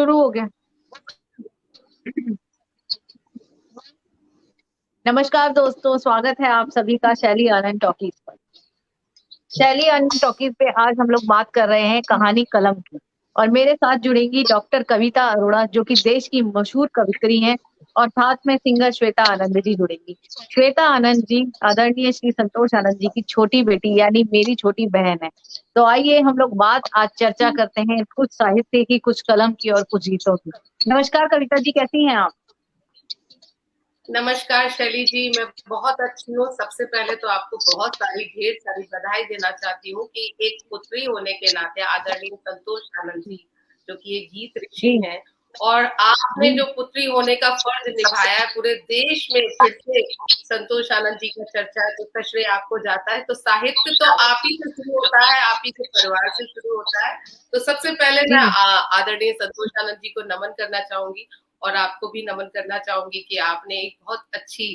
शुरू हो गया। नमस्कार दोस्तों, स्वागत है आप सभी का शैली आनंद टॉकीज पर। शैली आनंद टॉकीज पे आज हम लोग बात कर रहे हैं कहानी कलम की। और मेरे साथ जुड़ेंगी डॉक्टर कविता अरोड़ा, जो कि देश की मशहूर कवित्री हैं, और साथ में सिंगर श्वेता आनंद जी जुड़ेंगी। श्वेता आनंद जी आदरणीय श्री संतोष आनंद जी की छोटी बेटी, यानी मेरी छोटी बहन है। तो आइए हम लोग बात आज चर्चा करते हैं कुछ साहित्य की, कुछ कलम की और कुछ गीतों की। नमस्कार कविता जी, कैसी हैं आप? नमस्कार शैली जी, मैं बहुत अच्छी हूँ। सबसे पहले तो आपको बहुत सारी ढेर सारी बधाई देना चाहती हूँ कि एक पुत्री होने के नाते आदरणीय संतोष आनंद जी, जो कि एक गीत ऋषि जी हैं, और आपने जी जो पुत्री होने का फर्ज निभाया है, पूरे देश में फिर से संतोष आनंद जी का चर्चा है, तो उसका श्रेय आपको जाता है। तो साहित्य तो आप ही से शुरू होता है, आप ही के परिवार से शुरू होता है। तो सबसे पहले मैं जी आदरणीय संतोष आनंद जी को नमन करना चाहूंगी, और आपको भी नमन करना चाहूंगी कि आपने एक बहुत अच्छी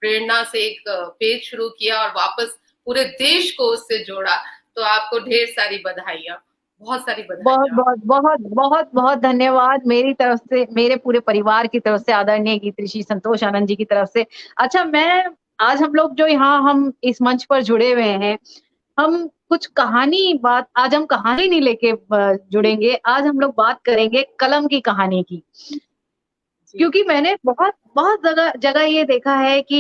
प्रेरणा से एक पेज शुरू किया और वापस पूरे देश को उससे जोड़ा। तो आपको ढेर सारी बधाइयां, बहुत सारी बहुत बधाइयां। बहुत बहुत बहुत बहुत धन्यवाद मेरी तरफ से, मेरे पूरे परिवार की तरफ से, आदरणीय गीत ऋषि संतोष आनंद जी की तरफ से। अच्छा, मैं आज हम लोग जो यहाँ हम इस मंच पर जुड़े हुए हैं, हम कुछ कहानी बात, आज हम कहानी नहीं लेके जुड़ेंगे। आज हम लोग बात करेंगे कलम की कहानी की। जी क्योंकि मैंने बहुत बहुत जगह जगह ये देखा है कि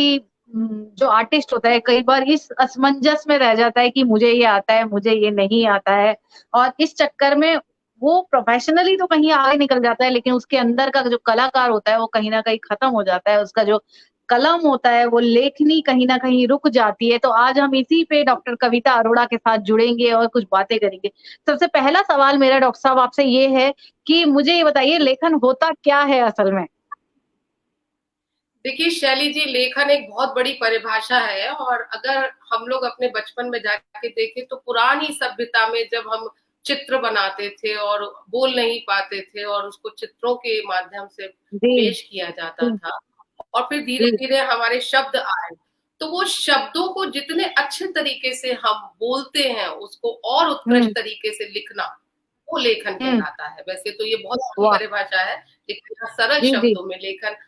जो आर्टिस्ट होता है कई बार इस असमंजस में रह जाता है कि मुझे ये आता है, मुझे ये नहीं आता है। और इस चक्कर में वो प्रोफेशनली तो कहीं आगे निकल जाता है, लेकिन उसके अंदर का जो कलाकार होता है वो कहीं ना कहीं खत्म हो जाता है। उसका जो कलम होता है, वो लेखनी कहीं ना कहीं रुक जाती है। तो आज हम इसी पे डॉक्टर कविता अरोड़ा के साथ जुड़ेंगे और कुछ बातें करेंगे। सबसे पहला सवाल मेरा डॉक्टर साहब आपसे ये है कि मुझे ये बताइए, लेखन होता क्या है असल में? देखिए शैली जी, लेखन एक बहुत बड़ी परिभाषा है, और अगर हम लोग अपने बचपन में जाके देखें तो पुरानी सभ्यता में जब हम चित्र बनाते थे और बोल नहीं पाते थे और उसको चित्रों के माध्यम से जी पेश किया जाता जी था, और फिर धीरे जी धीरे हमारे शब्द आए, तो वो शब्दों को जितने अच्छे तरीके से हम बोलते हैं उसको और उत्कृष्ट हुँ, तरीके से लिखना, वो लेखन हुँ, कहलाता है। वैसे तो ये बहुत बड़ी वाह! परिभाषा है, लेकिन यहाँ सरल जी, जी, शब्दों में लेखन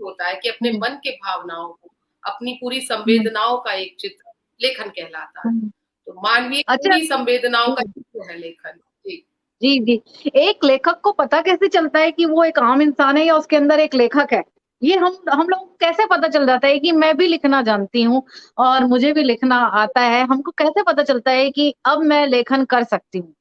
होता है कि अपने हुँ, मन के भावनाओं को, अपनी पूरी हुँ, संवेदनाओं का एक चित्र लेखन कहलाता है। हुँ। तो मानवीय अच्छा, पूरी संवेदनाओं का जी, चित्र है लेखन। जी। जी, जी। एक लेखक को पता कैसे चलता है कि वो एक आम इंसान है या उसके अंदर एक लेखक है? ये हम लोगों को कैसे पता चल जाता है कि मैं भी लिखना जानती हूँ और मुझे भी लिखना आता है? हमको कैसे पता चलता है कि अब मैं लेखन कर सकती हूँ?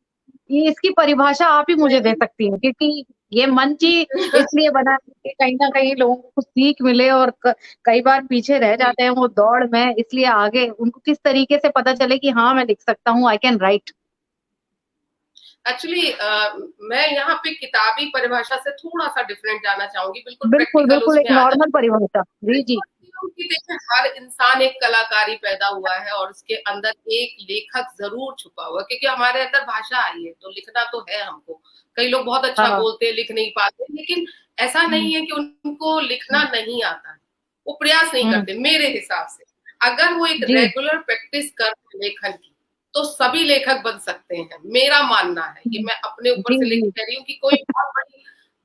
ये इसकी परिभाषा आप ही मुझे दे नहीं। सकती हैं, क्योंकि ये मंच ही इसलिए बना है कि कहीं न कहीं लोगों को कुछ सीख मिले, और कई बार पीछे रह जी, जाते हैं वो दौड़ में, इसलिए आगे उनको किस तरीके से पता चले कि हाँ, मैं लिख सकता हूँ, आई कैन राइट। एक्चुअली मैं यहाँ पे किताबी परिभाषा से थोड़ा सा डिफरेंट जाना चाहूंगी, बिल्कुल बिल्कुल, प्रैक्टिकल बिल्कुल एक उसमें आ नॉर्मल जाए। परिभाषा। मैं जी, जी। समझती हूँ कि देखिए हर इंसान एक कलाकारी पैदा हुआ है और उसके अंदर एक लेखक जरूर छुपा हुआ है, क्योंकि हमारे अंदर भाषा आई है तो लिखना तो है हमको। कई लोग बहुत अच्छा हाँ। बोलते हैं, लिख नहीं पाते, लेकिन ऐसा हुँ, नहीं है कि उनको लिखना हुँ, नहीं आता है, वो प्रयास नहीं हुँ। करते मेरे हिसाब से। अगर वो एक जी। रेगुलर प्रैक्टिस कर लेखन की, तो सभी लेखक बन सकते हैं, मेरा मानना है। ये हुँ। मैं अपने ऊपर जी, से लेके जी। कह रही हूँ कि कोई बहुत बड़ी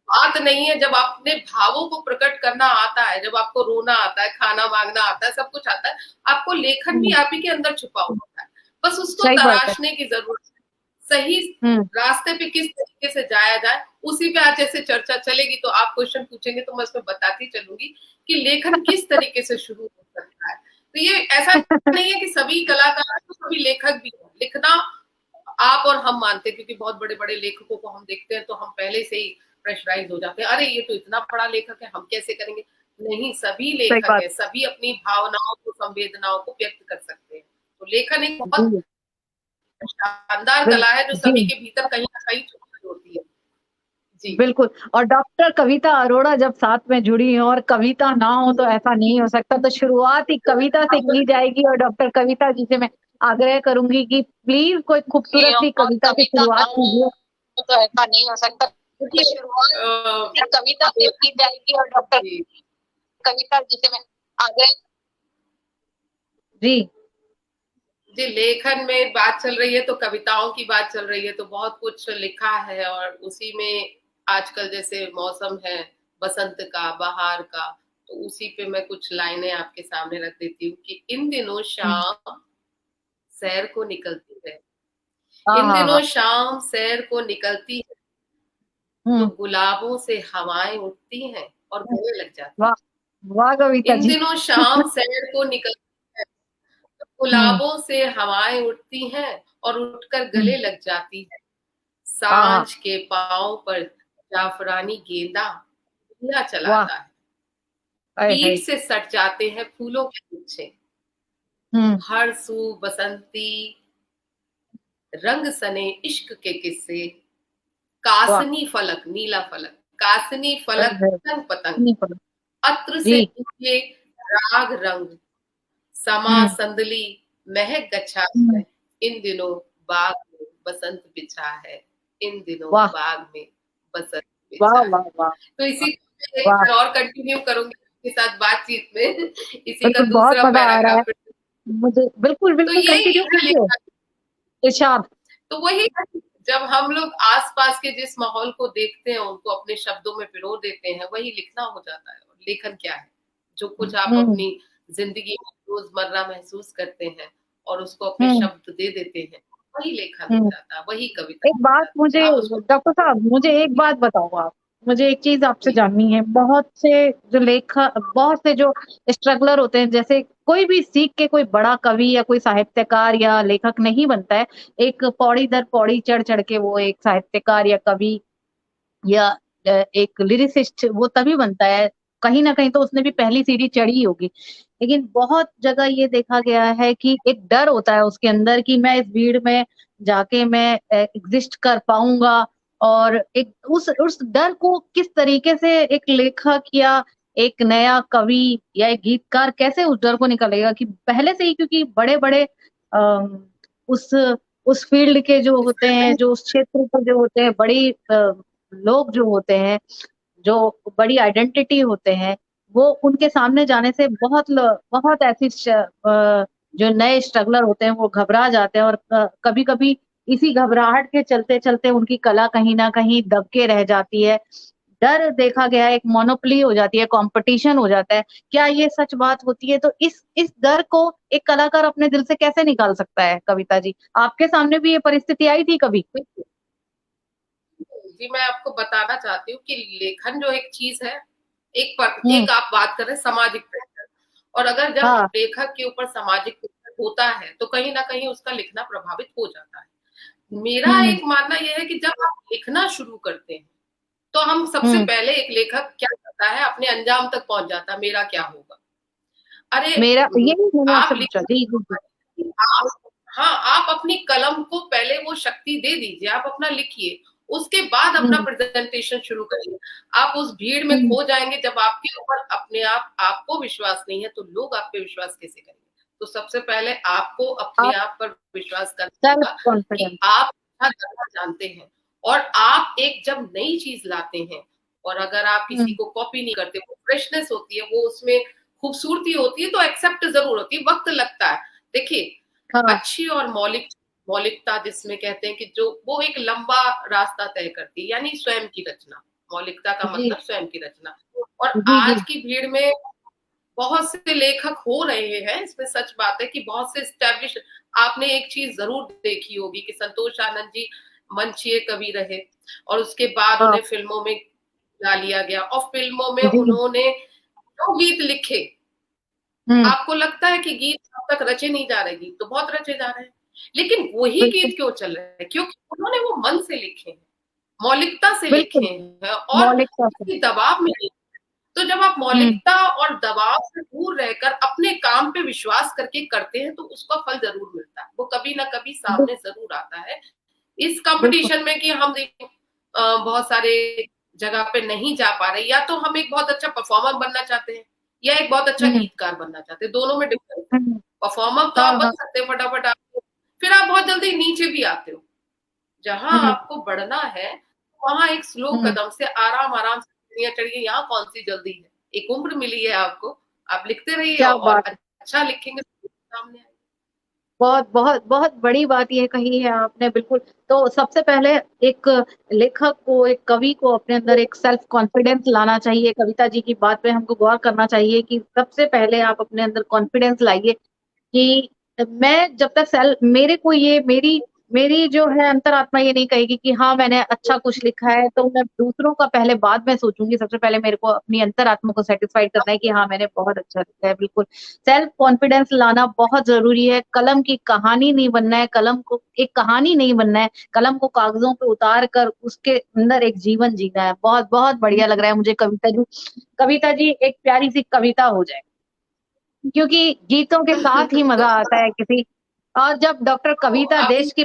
बात नहीं है। जब अपने भावों को प्रकट करना आता है, जब आपको रोना आता है, खाना मांगना आता है, सब कुछ आता है, आपको लेखन भी हुँ, आप ही के अंदर छुपा होता है। बस उसको सही बात है। तराशने की जरूरत है। सही हुँ, रास्ते पे किस तरीके से जाया जाए, उसी पे आज जैसे चर्चा चलेगी, तो आप क्वेश्चन पूछेंगे तो मैं उसमें बताती चलूंगी कि लेखन किस तरीके से शुरू हो सकता है। तो ये ऐसा नहीं है कि सभी कलाकार हैं तो सभी लेखक भी हैं। लिखना आप और हम मानते हैं, क्योंकि बहुत बड़े बड़े लेखकों को हम देखते हैं तो हम पहले से ही प्रेशराइज हो जाते हैं, अरे ये तो इतना बड़ा लेखक है, हम कैसे करेंगे। नहीं, सभी सही लेखक बात। है, सभी अपनी भावनाओं को, संवेदनाओं को व्यक्त कर सकते हैं। तो लेखन एक बहुत जी, शानदार बिल कला है जो जी। सभी के भीतर कहीं ना कहीं छुपी होती है। जी। बिल्कुल। और डॉक्टर कविता अरोड़ा जब साथ में जुड़ी हैं, और कविता ना हो तो ऐसा नहीं हो सकता, तो शुरुआत ही कविता से की जाएगी। और डॉक्टर कविता जी से मैं आग्रह करूँगी कि प्लीज़ कोई जी, खूबसूरत सी और कविता से कविता ना शुरुआत कीजिए। हो तो ऐसा नहीं हो सकता। देखिए कविता से की जाएगी, और डॉक्टर जी, कविता जी से मैं आग्रह। जी। जी, लेखन में बात चल रही है तो कविताओं की बात चल रही है, तो बहुत कुछ लिखा है और उसी में आजकल जैसे मौसम है बसंत का, बहार का, तो उसी पे मैं कुछ लाइनें आपके सामने रख देती हूँ कि इन दिनों शाम सैर को निकलती है, हाँ इन हाँ दिनों हाँ। शाम सैर को निकलती है, तो हम्म। गुलाबों से हवाएं उठती हैं और गले लग जाती वाह, वाह हैं। कविता इन जी। दिनों शाम सैर को निकलती है, तो हम्म। गुलाबों से हवाएं उठती हैं और उठकर हम्म। गले लग जाती है। हाँ हाँ। सांझ के पांव पर जाफरानी गेंदा दिया वाह। चलाता है, हाय पीठ हाय। से सट जाते हैं फूलों के गुच्छे, हम्म। हर सू बसंती रंग सने इश्क के किस्से, वाह। कासनी फलक नीला फलक, कासनी हाय फलक हाय। पतंग पतंग, नहीं पढ़ा। अत्र से जी। निकले राग रंग, समा हम्म। संदली महक गच्छा हम्म। है, इन दिनों बाग में बसंत बिछा है, इन दिनों वाह बाग में बसंत वाह बिछा है। वाह वाह। तो इसी को मैं एक वाह, बार और कंटिन्यू करूंगी आपके साथ बातचीत में इसी का बिल्कुल बहुत दूसरा मजा आ रहा है पैराग्राफ। मुझे। बिल्कुल तो बिल्कुल ये कंटिन्यू है कीजिए। इरशाद। तो वही जब हम लोग आसपास के जिस माहौल को देखते हैं उनको अपने शब्दों में पिरो देते हैं, वही लिखना हो जाता है। और लेखन क्या है? जो कुछ आप हम्म। अपनी जिंदगी में रोजमर्रा महसूस करते हैं और उसको अपने हम्म। शब्द दे देते हैं, वही लेखन हो हम्म। जाता है, वही कविता एक हो बात जाती मुझे, है। आप उसको डॉक्टर साहब मुझे एक बात बताओ आप। मुझे एक चीज आपसे जी जाननी है। बहुत से जो लेखक, बहुत से जो स्ट्रगलर होते हैं, जैसे कोई भी सीख के कोई बड़ा कवि या कोई साहित्यकार या लेखक नहीं बनता है। एक पौड़ी दर पौड़ी चढ़ चढ़ के वो एक साहित्यकार या कवि या एक लिरिसिस्ट वो तभी बनता है। कहीं ना कहीं तो उसने भी पहली सीढ़ी चढ़ी होगी। लेकिन बहुत जगह ये देखा गया है कि एक डर होता है उसके अंदर कि मैं इस भीड़ में जाके मैं एग्जिस्ट कर पाऊंगा। और एक उस डर को किस तरीके से एक लेखक या एक नया कवि या एक गीतकार कैसे उस डर को निकालेगा कि पहले से ही, क्योंकि बड़े बड़े उस उस फील्ड के जो होते हैं, जो उस क्षेत्र के जो होते हैं, बड़ी लोग जो होते हैं, जो बड़ी आइडेंटिटी होते हैं, वो उनके सामने जाने से बहुत ऐसी जो नए स्ट्रगलर होते हैं वो घबरा जाते हैं। और कभी कभी इसी घबराहट के चलते चलते उनकी कला कहीं ना कहीं दबके रह जाती है। डर देखा गया है, एक मोनोपोली हो जाती है, कंपटीशन हो जाता है। क्या ये सच बात होती है? तो इस डर को एक कलाकार अपने दिल से कैसे निकाल सकता है? कविता जी, आपके सामने भी ये परिस्थिति आई थी कभी? जी मैं आपको बताना चाहती हूँ कि लेखन जो एक चीज है, हम्म। एक आप बात कर रहे हैं सामाजिक प्रेशर, और अगर जब हाँ। लेखक के ऊपर सामाजिक प्रेशर होता है तो कहीं ना कहीं उसका लिखना प्रभावित हो जाता है। मेरा हम्म। एक मानना यह है कि जब आप लिखना शुरू करते हैं तो हम सबसे हम्म। पहले एक लेखक क्या करता है, अपने अंजाम तक पहुंच जाता है, मेरा क्या होगा। अरे मेरा यही मैंने आप आपसे पूछा। जी जी जी। लिखिए, आप हाँ आप अपनी कलम को पहले वो शक्ति दे दीजिए, आप अपना लिखिए, उसके बाद अपना हम्म। प्रेजेंटेशन शुरू करिए। आप उस भीड़ में हम्म। खो जाएंगे, जब आपके ऊपर अपने आप आपको विश्वास नहीं है तो लोग आप पे विश्वास कैसे करेंगे। तो सबसे पहले आपको अपने आप आप पर विश्वास करना सेल्फ होगा कि कॉन्फिडेंस। आप अच्छा करना जानते हैं। और आप एक जब नई चीज लाते हैं और अगर आप किसी हम्म। को कॉपी नहीं करते, वो फ्रेशनेस होती है, वो उसमें खूबसूरती होती है, तो एक्सेप्ट जरूर होती है, वक्त लगता है। देखिए हाँ। अच्छी और मौलिकता जिसमें कहते हैं कि जो वो एक लंबा रास्ता तय करती है, यानी स्वयं की रचना। मौलिकता का जी मतलब स्वयं की रचना। और जी जी। आज की भीड़ में बहुत से लेखक हो रहे हैं, इसमें सच बात है कि बहुत से स्टैब्लिश। आपने एक चीज जरूर देखी होगी कि संतोष आनंद जी मंचीय कवि रहे और उसके बाद हाँ। उन्हें फिल्मों में ला लिया गया, और फिल्मों में जी। उन्होंने जो गीत लिखे, हम्म। आपको लगता है कि गीत अब तक रचे नहीं जा रहे, गीत तो बहुत रचे जा रहे हैं, लेकिन वही बिल्कुल गीत क्यों चल रहे हैं? क्योंकि उन्होंने वो मन से लिखे हैं, मौलिकता से लिखे बिल्कुल। हैं और मौलिकता से। किसी दबाव में नहीं। तो जब आप हम्म। मौलिकता और दबाव से दूर रहकर अपने काम पे विश्वास करके करते हैं तो उसका फल जरूर मिलता है, वो कभी ना कभी बिल- सामने जरूर आता है। इस बिल्कुल। कंपटीशन में कि हम बहुत सारे जगह पे नहीं जा पा रहे, या तो हम एक बहुत अच्छा परफॉर्मर बनना चाहते हैं या एक बहुत अच्छा हम्म। गीतकार बनना चाहते हैं, दोनों में डिफरेंस है। हम्म। परफॉर्मर तो हाँ आप हाँ। बन सकते हैं फटाफट, आप फिर आप बहुत जल्दी नीचे भी आते हो। जहां हम्म। आपको बढ़ना है वहां एक स्लो हम्म। कदम से आराम आराम से सीढ़ियां चढ़िए, यहाँ कौन सी जल्दी है। एक उम्र मिली है आपको, आप लिखते रहिए क्या और बात है। अच्छा लिखेंगे तो सामने आएगा। बहुत बहुत बहुत बड़ी बात ये कही है आपने, बिल्कुल। तो सबसे पहले एक लेखक को, एक कवि को अपने अंदर एक सेल्फ कॉन्फिडेंस लाना चाहिए। कविता जी की बात पे हमको गौर करना चाहिए कि सबसे पहले आप अपने अंदर कॉन्फिडेंस लाइए कि मैं जब तक सेल्फ, मेरे को ये मेरी मेरी जो है अंतरात्मा ये नहीं कहेगी कि हाँ मैंने अच्छा कुछ लिखा है तो मैं दूसरों का पहले बाद में सोचूंगी। सबसे पहले मेरे को अपनी अंतरात्मा को सेटिस्फाइड करना है कि हाँ मैंने बहुत अच्छा लिखा है। बिल्कुल सेल्फ कॉन्फिडेंस लाना बहुत जरूरी है। कलम की कहानी नहीं बनना है, कलम को एक कहानी नहीं बनना है, कलम को कागजों पे उतार कर उसके अंदर एक जीवन जीना है। बहुत बहुत बढ़िया लग रहा है मुझे कविता जी। कविता जी एक प्यारी सी कविता हो जाए, क्योंकि गीतों के साथ ही मजा आता है किसी। और जब डॉक्टर तो कविता अभी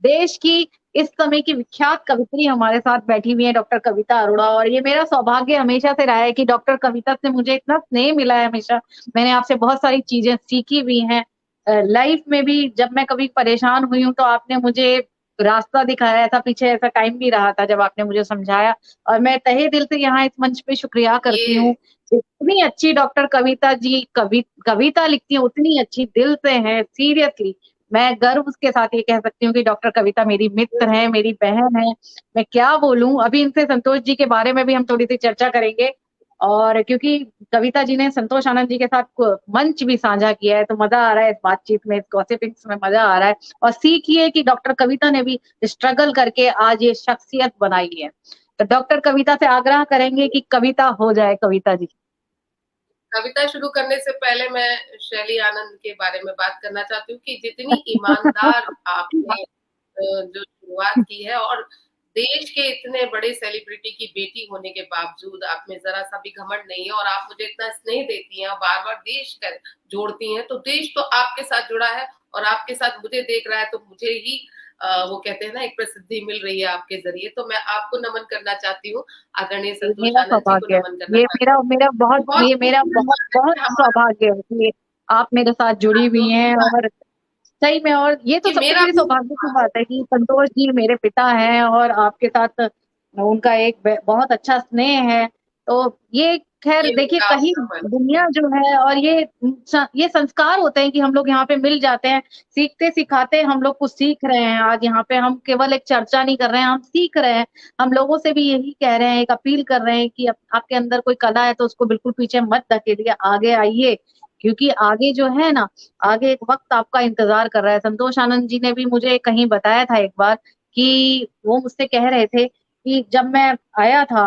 देश की इस समय की विख्यात कवित्री हमारे साथ बैठी हुई है, डॉक्टर कविता अरोड़ा, और ये मेरा सौभाग्य हमेशा से रहा है कि डॉक्टर कविता से मुझे इतना स्नेह मिला है हमेशा। मैंने आपसे बहुत सारी चीजें सीखी भी हैं। लाइफ में भी जब मैं कभी परेशान हुई हूँ तो आपने मुझे रास्ता दिखाया था, पीछे ऐसा टाइम भी रहा था जब आपने मुझे समझाया। और मैं तहे दिल से यहाँ इस मंच पे शुक्रिया करती हूँ। ये इतनी अच्छी डॉक्टर कविता जी कविता लिखती हैं, उतनी अच्छी दिल से हैं, सीरियसली। मैं गर्व के साथ ये कह सकती हूँ कि डॉक्टर कविता मेरी मित्र हैं, मेरी बहन है। मैं क्या बोलूं, अभी इनसे संतोष जी के बारे में भी हम थोड़ी सी चर्चा करेंगे। और क्योंकि कविता जी ने संतोष आनंद जी के साथ मंच भी साझा किया है, तो मजा आ रहा है इस बातचीत में, इस गॉसिपिंग्स में मजा आ रहा है। और सीखिए कि डॉक्टर कविता ने भी स्ट्रगल करके आज ये शख्सियत बनाई है। तो डॉक्टर कविता से आग्रह करेंगे कि कविता हो जाए कविता जी। कविता शुरू करने से पहले मैं शैली आनंद के बारे में बात करना चाहती हूँ कि जितनी ईमानदार आपने जो शुरुआत की है, और देश के इतने बड़े सेलिब्रिटी की बेटी होने के बावजूद आप में जरा सा भी घमंड नहीं है, और आप मुझे इतना स्नेह देती हैं, बार बार देश कर जोड़ती हैं, तो देश तो आपके साथ जुड़ा है और आपके साथ मुझे देख रहा है, तो मुझे ही वो कहते हैं ना एक प्रसिद्धि मिल रही है आपके जरिए। तो मैं आपको नमन करना चाहती हूँ, आदरणीय ये संतोष मेरा आनंद जी को सौभाग्य है। नमन करना ये चाहती मेरा हूँ। मेरा बहुत बहुत ये मेरा खूबसूरत बहुत बात है बहुत कि हमारा सौभाग्य है कि आप मेरे साथ जुड़ी हुई हैं। और सही में, और ये तो ये सबसे मेरा बड़ी भी सौभाग्य की बात है कि संतोष जी मेरे पिता हैं और आपके साथ उनका एक बहुत अच्छा स्नेह है। तो ये खैर ये देखिए, उनका कहीं समझ। दुनिया जो है, और ये संस्कार होते हैं कि हम लोग यहाँ पे मिल जाते हैं, सीखते सिखाते हम लोग कुछ सीख रहे हैं। आज यहाँ पे हम केवल एक चर्चा नहीं कर रहे हैं, हम सीख रहे हैं। हम लोगों से भी यही कह रहे हैं, एक अपील कर रहे हैं कि आपके अंदर कोई कला है तो उसको बिल्कुल पीछे मत धकेलिए, आगे आइए। क्योंकि आगे जो है ना, आगे एक वक्त आपका इंतजार कर रहा है। संतोष आनंद जी ने भी मुझे कहीं बताया था एक बार कि वो मुझसे कह रहे थे कि जब मैं आया था,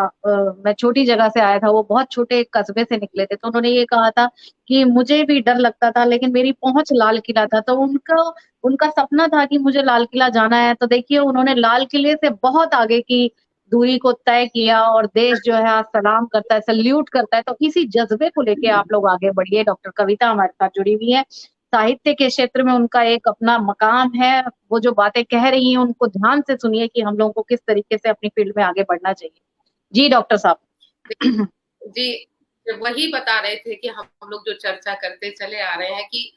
मैं छोटी जगह से आया था, वो बहुत छोटे कस्बे से निकले थे, तो उन्होंने ये कहा था कि मुझे भी डर लगता था लेकिन मेरी पहुंच लाल किला था। तो उनका उनका सपना था कि मुझे लाल किला जाना है। तो देखिए उन्होंने लाल किले से बहुत आगे की दूरी को तय किया, और देश जो है आज सलाम करता है, सल्यूट करता है। तो इसी जज्बे को लेके आप लोग आगे बढ़िए। डॉक्टर कविता हमारे साथ जुड़ी हुई है, साहित्य के क्षेत्र में उनका एक अपना मकाम है। वो जो बातें कह रही हैं उनको ध्यान से सुनिए कि हम लोगों को किस तरीके से अपनी फील्ड में आगे बढ़ना चाहिए। जी डॉक्टर साहब। जी, वही बता रहे थे कि हम लोग जो चर्चा करते चले आ रहे हैं कि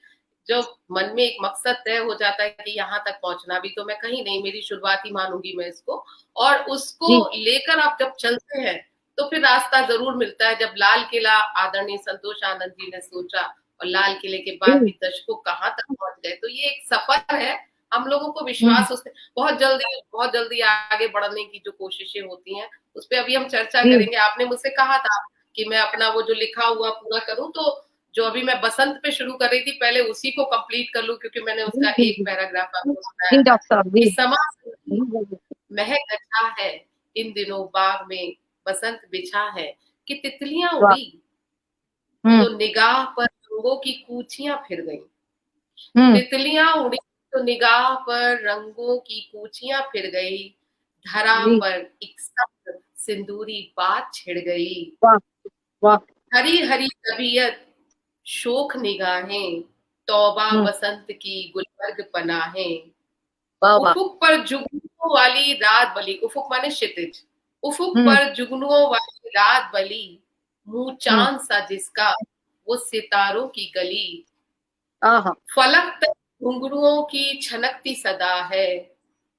जो मन में एक मकसद तय हो जाता है कि यहाँ तक पहुंचना, भी तो मैं कहीं नहीं, मेरी शुरुआत ही मानूंगी मैं इसको, और उसको जी। लेकर आप जब चलते हैं तो फिर रास्ता जरूर मिलता है। जब लाल किला आदरणीय संतोष आनंद जी ने सोचा, और लाल किले के बाद भी जी। दशकों कहाँ तक पहुंच गए, तो ये एक सफर है। हम लोगों को हम्म। विश्वास उसने बहुत जल्दी आगे बढ़ने की जो कोशिशें होती हैं उस पर अभी हम चर्चा जी। करेंगे। आपने मुझसे कहा था कि मैं अपना वो जो लिखा हुआ पूरा करूं, तो जो अभी मैं बसंत पे शुरू कर रही थी, पहले उसी को कंप्लीट कर लूं, क्योंकि मैंने जी। उसका जी। एक जी। पैराग्राफ आपको सुनाया जी था डॉक्टर साहब कि जी। समा जी। जी। जी। महक अच्छा है, इन दिनों बाग में बसंत बिछा है, कि तितलियां वाह। उड़ी हम्म। तो निगाह पर रंगों की कूचियां फिर गईं। हम्म। तितलियां उड़ी तो निगाह पर रंगों की कूचियां फिर गई, धरा जी। पर एक सख्त सिंदूरी बात छिड़ गई। वाह। वाह। हरी हरी तबीयत शोख निगाहें, तौबा हम्म। बसंत की गुलबर्ग पनाहें, वाह। वाह। उफुक पर जुगनुओं वाली रात बली, उफुक माने क्षितिज, उफुक हम्म। पर जुगनुओं वाली रात बली, मुंह हम्म। चांद सा जिसका वो सितारों की गली, आहा। फलक तक घुंघरुओं की छनकती सदा है,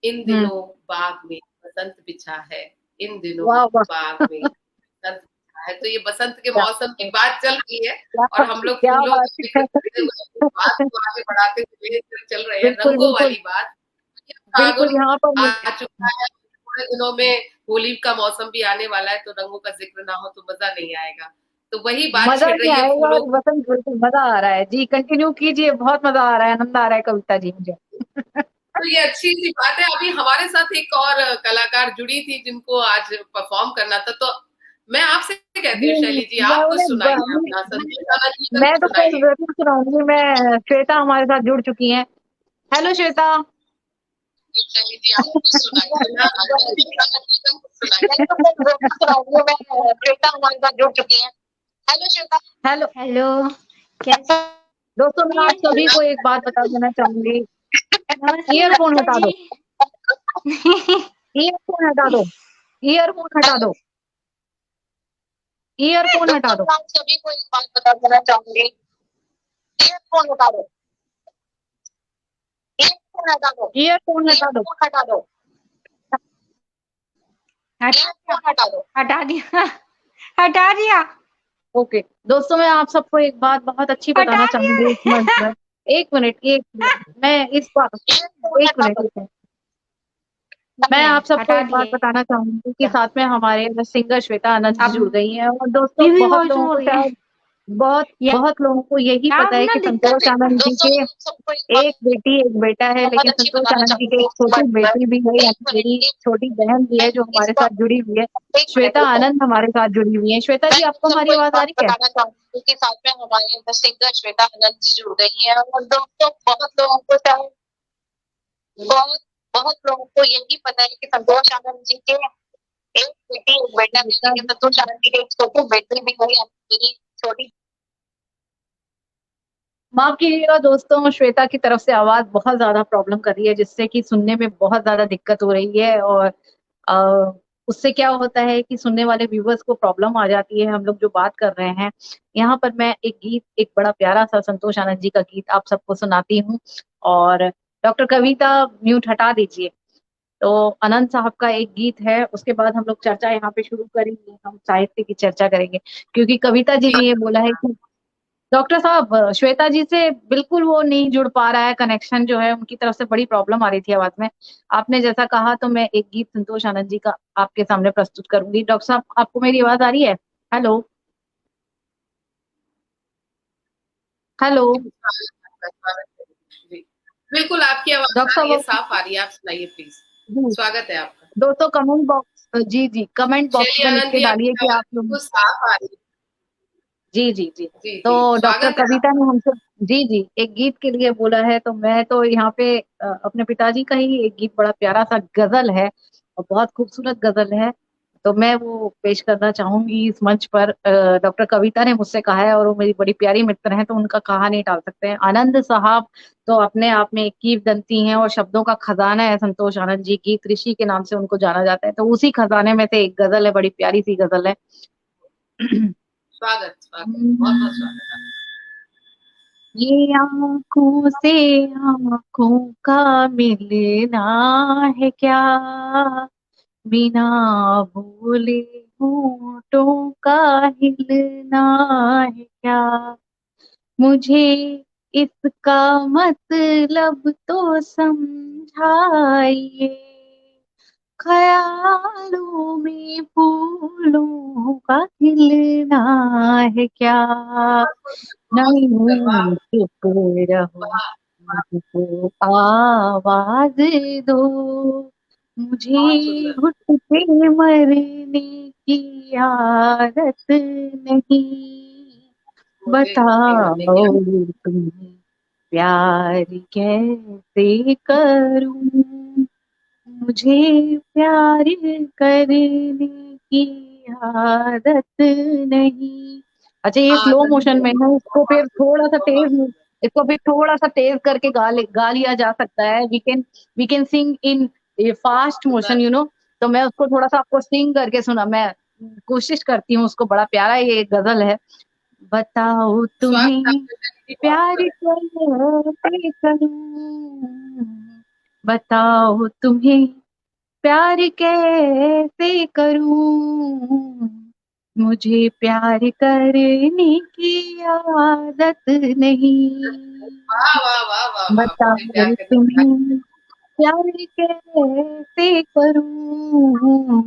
इन हम्म। दिनों बाग में बसंत बिछा है, इन दिनों वाह। वाह। बाग में बसंत बिछा है। तो ये बसंत के क्या मौसम की बात चल रही है और हम लोग क्या फूलों बात को लेकर है। जुड़े हुए हैं, बात को आगे बढ़ाते हुए चल रहे हैं बिल्कुल रंगों बिल्कुल वाली बात। ये बिल्कुल, फागुन यहाँ पर आ चुका है, थोड़े दिनों में होली का मौसम भी आने वाला है, तो रंगों का जिक्र ना हो तो मजा नहीं आएगा। तो वही बात मजा छिड़ नहीं रही है आएगा, फूलों। और वसंत बिल्कुल मजा आ रहा है जी, कंटिन्यू कीजिए, बहुत मजा आ रहा है, आनंद आ रहा है कविता जी मुझे। तो ये अच्छी सी बात है। अभी हमारे साथ एक और कलाकार जुड़ी थी जिनको आज परफॉर्म करना था, तो मैं आपसे कहती हूँ जी, शैली जी, मैं आप कुछ उन्हें सुनाइए अपना, संतोष आनंद जी का मैं कुछ तो कोई सुनाइए। जरूर सुनाऊंगी। मैं, श्वेता हमारे साथ जुड़ चुकी हैं। हेलो श्वेता। शैली जी आप कुछ सुनाइए ना, संतोष आनंद जी का कुछ सुनाइए। मैं तो कोई जरूर सुनाऊंगी। मैं, श्वेता हमारे साथ जुड़ चुकी हैं। हेलो श्वेता। हेलो हेलो, कैसी दोस्तों, मैं आप हैं? सभी को एक बात बता देना चाहूंगी। नमस्ते ईयरफोन कविता हटा जी। दो, ईयरफोन हटा दो, ईयरफोन हटा दो, ईयरफोन हटा दो। आप सभी को एक बात बता देना चाहूंगी। ईयरफोन हटा दो, ईयरफोन हटा दो, ईयरफोन हटा दो, हटा दो, हटा ईयरफोन हटा दो। हटा दिया, हटा दिया, ओके दोस्तों, मैं आप सबको एक बात बहुत अच्छी हटा बताना चाहूंगी इस मंच दिया। पर। एक मिनट, एक मिनट, मैं इस बात, एक मिनट, एक मिनट। मैं आप सबको हटा एक बात बताना चाहूंगी कि दिया। साथ में हमारे सिंगर श्वेता आनंद जी अब जुड़ गई हैं, और दोस्तों बीवी बहुत वॉइस लोगों हो को रही है। शायद, बहुत या बहुत लोगों को यही पता अब है ना कि दिक्कत संतोष है। आनंद जी के एक बेटी एक बेटा है, लेकिन संतोष आनंद जी के एक छोटी बेटी भी है, यानी मेरी छोटी बहन भी है जो हमारे साथ जुड़ी हुई है। श्वेता आनंद हमारे साथ जुड़ी हुई है। श्वेता जी, आपको हमारी आवाज आ रही है? बताना चाहूंगी कि साथ में हमारे सिंगर श्वेता आनंद जी जुड़ गई है, और दोस्तों बहुत लोगों को शायद, बहुत बहुत लोगों को यही पता है कि संतोष आनंद जी के एक बेटी एक बेटा भी है, लेकिन संतोष आनंद जी के एक छोटी बेटी भी है, यानी मेरी छोटी। माफ कीजिएगा दोस्तों, श्वेता की तरफ से आवाज बहुत ज्यादा प्रॉब्लम कर रही है, जिससे कि सुनने में बहुत ज्यादा दिक्कत हो रही है, और अ, उससे क्या होता है कि सुनने वाले व्यूवर्स को प्रॉब्लम आ जाती है हम लोग जो बात कर रहे हैं। यहाँ पर मैं एक गीत, एक बड़ा प्यारा सा संतोष आनंद जी का गीत आप सबको सुनाती हूँ। और डॉक्टर कविता, म्यूट हटा दीजिए। तो अनंत साहब का एक गीत है, उसके बाद हम लोग चर्चा यहाँ पे शुरू करेंगे, हम साहित्य की चर्चा करेंगे, क्योंकि कविता जी जी ने ये बोला है कि डॉक्टर साहब श्वेता जी से बिल्कुल वो नहीं जुड़ पा रहा है, कनेक्शन जो है उनकी तरफ से बड़ी प्रॉब्लम आ रही थी आवाज में। आपने जैसा कहा, तो मैं एक गीत संतोष आनंद जी का आपके सामने प्रस्तुत करूंगी। डॉक्टर साहब, आपको मेरी आवाज आ रही है? Hello, hello. जी बिल्कुल, आपकी आवाज डॉक्टर आ रही है, साहब, साफ आ रही है, आप सुनाइए प्लीज। जी स्वागत है आपका। दोस्तों, कमेंट बॉक्स, जी जी, कमेंट बॉक्स शैली में लिख आनंद के जी डालिए आपकी कि आवाज आप लोग, बिल्कुल साफ आ रही है। जी जी जी। जी तो जी, डॉक्टर स्वागत है कविता आपका। ने हमसे, जी जी, एक गीत के लिए बोला है, तो मैं तो यहाँ पे अपने पिताजी का ही एक गीत, बड़ा प्यारा सा गजल है और बहुत खूबसूरत गजल है, तो मैं वो पेश करना चाहूंगी इस मंच पर। डॉक्टर कविता ने मुझसे कहा है, और वो मेरी बड़ी प्यारी मित्र हैं, तो उनका कहा नहीं टाल सकते हैं। आनंद साहब तो अपने आप में एक किंवदंती हैं और शब्दों का खजाना है। संतोष आनंद जी गीत ऋषि के नाम से उनको जाना जाता है, तो उसी खजाने में से एक गजल है, बड़ी प्यारी सी गजल है। स्वागत स्वागत, बहुत बहुत स्वागत है। ये आंखों से आंखों का मिलना है क्या, बिना बोले होठों का हिलना है क्या, मुझे इसका मतलब तो समझाइए, ख्यालों में फूलों का खिलना है क्या, बहुत सुंदर, वाह नहीं चुप रहो, वाह, मुझको आवाज दो, बहुत मुझे सुंदर। घुट पे मरने की आदत नहीं, मुझे घुटने मरने बताओ की तुम्हें प्यार कैसे करूं, मुझे प्यार करने की आदत नहीं। अच्छा, ये स्लो आदत मोशन में नहीं, है, इसको बहुत फिर थोड़ा सुंदर, सा बहुत तेज, सुंदर। इसको फिर थोड़ा सा तेज करके गा लिया जा सकता है। We can sing in fast motion, सुंदर। तो मैं उसको थोड़ा सा आपको सिंग करके सुना, मैं कोशिश करती हूँ उसको। बड़ा प्यारा ये गजल है। बताओ स्वागत तुम्हें आपका शैली जी, बहुत प्यार सुंदर। कैसे करूं, बताओ तुम्हें प्यार कैसे करूं, मुझे प्यार करने की आदत नहीं, वाह वाह वाह वाह वाह, मुझे प्यार बताओ करने की तुम्हें प्यार कैसे करूं,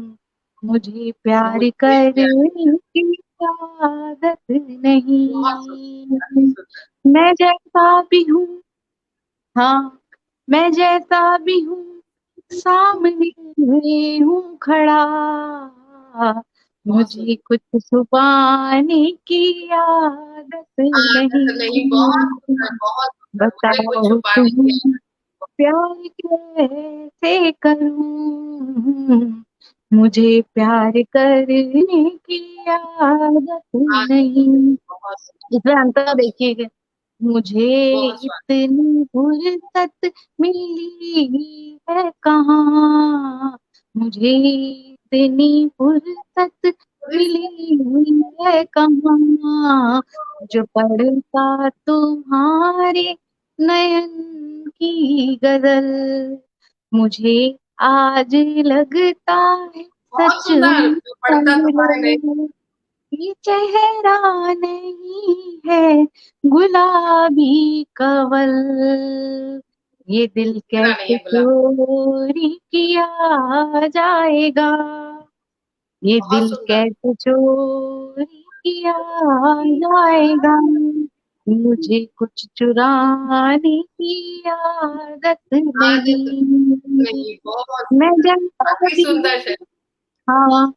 मुझे प्यार मुझे प्यार, करने की आदत बहुत सुंदर, नहीं। काफी सुंदर। मैं जैसा भी हूँ, हाँ मैं जैसा भी हूँ, सामने हूँ खड़ा, बहुत मुझे सुंदर। कुछ छुपाने की आदत आदत नहीं, बहुत नहीं। सुंदर, बहुत सुंदर, मुझे कुछ बताओ छुपाने की तुम आदत। प्यार कैसे करूं, मुझे प्यार करने की आदत आदत नहीं, नहीं। बहुत सुंदर, इसमें अंतर बहुत सुंदर, देखिए, मुझे बहुत स्वाद। इतनी फुर्सत मिली है कहाँ, मुझे इतनी फुर्सत मिली हुई है कहाँ, जो पढ़ता तुम्हारे नयन की गजल, मुझे आज लगता है बहुत सच सुंदर, में जो पढ़ता तुम्हारे नहीं। पगले, ये चेहरा नहीं है गुलाबी कवल, ये दिल चेहरा नहीं कैसे है गुलाब। चोरी किया जाएगा, ये बहुत दिल सुंदर। कैसे चोरी किया जाएगा, मुझे कुछ चुराने की आदत आदत नहीं। नहीं, बहुत मैं सुंदर, जैसा काफी भी सुंदर हूँ, शैली। हाँ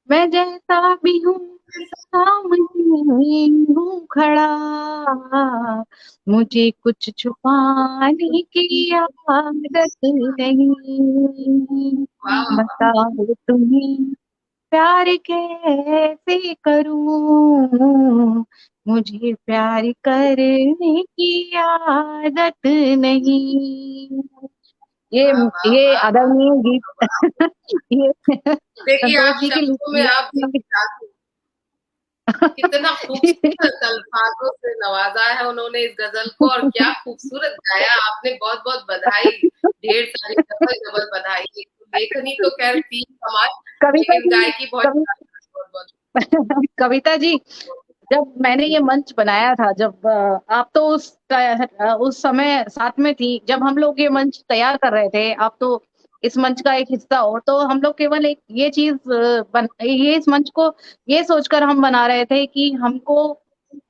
मैं जैसा भी हूँ, सामने हूँ खड़ा, मुझे कुछ छुपाने की आदत नहीं। वाह वाह वाह। बताओ तुम्हें प्यार कैसे करूं, मुझे प्यार करने की आदत नहीं। ये वाह वाह ये वाह वाह। आदरणीय गीत ये देखिए, संतोष आप जी की शब्दों में आप देखिए जादू, कितना खूबसूरत अल्फाजों से नवाजा है उन्होंने इस गजल को, और क्या खूबसूरत गाया आपने, बहुत बहुत बधाई। ढेर सारी डबल डबल बधाई। लेखनी तो खैर थी कमाल, कविता लेकिन जी, गायकी बहुत शानदार, बहुत बहुत। कविता जी, जब मैंने ये मंच बनाया था, जब आप तो उस समय साथ में थी, जब हम लोग ये मंच तैयार कर रहे थे, आप तो इस मंच का एक हिस्सा हो, तो हम लोग केवल एक ये चीज ये इस मंच को ये सोचकर हम बना रहे थे कि हमको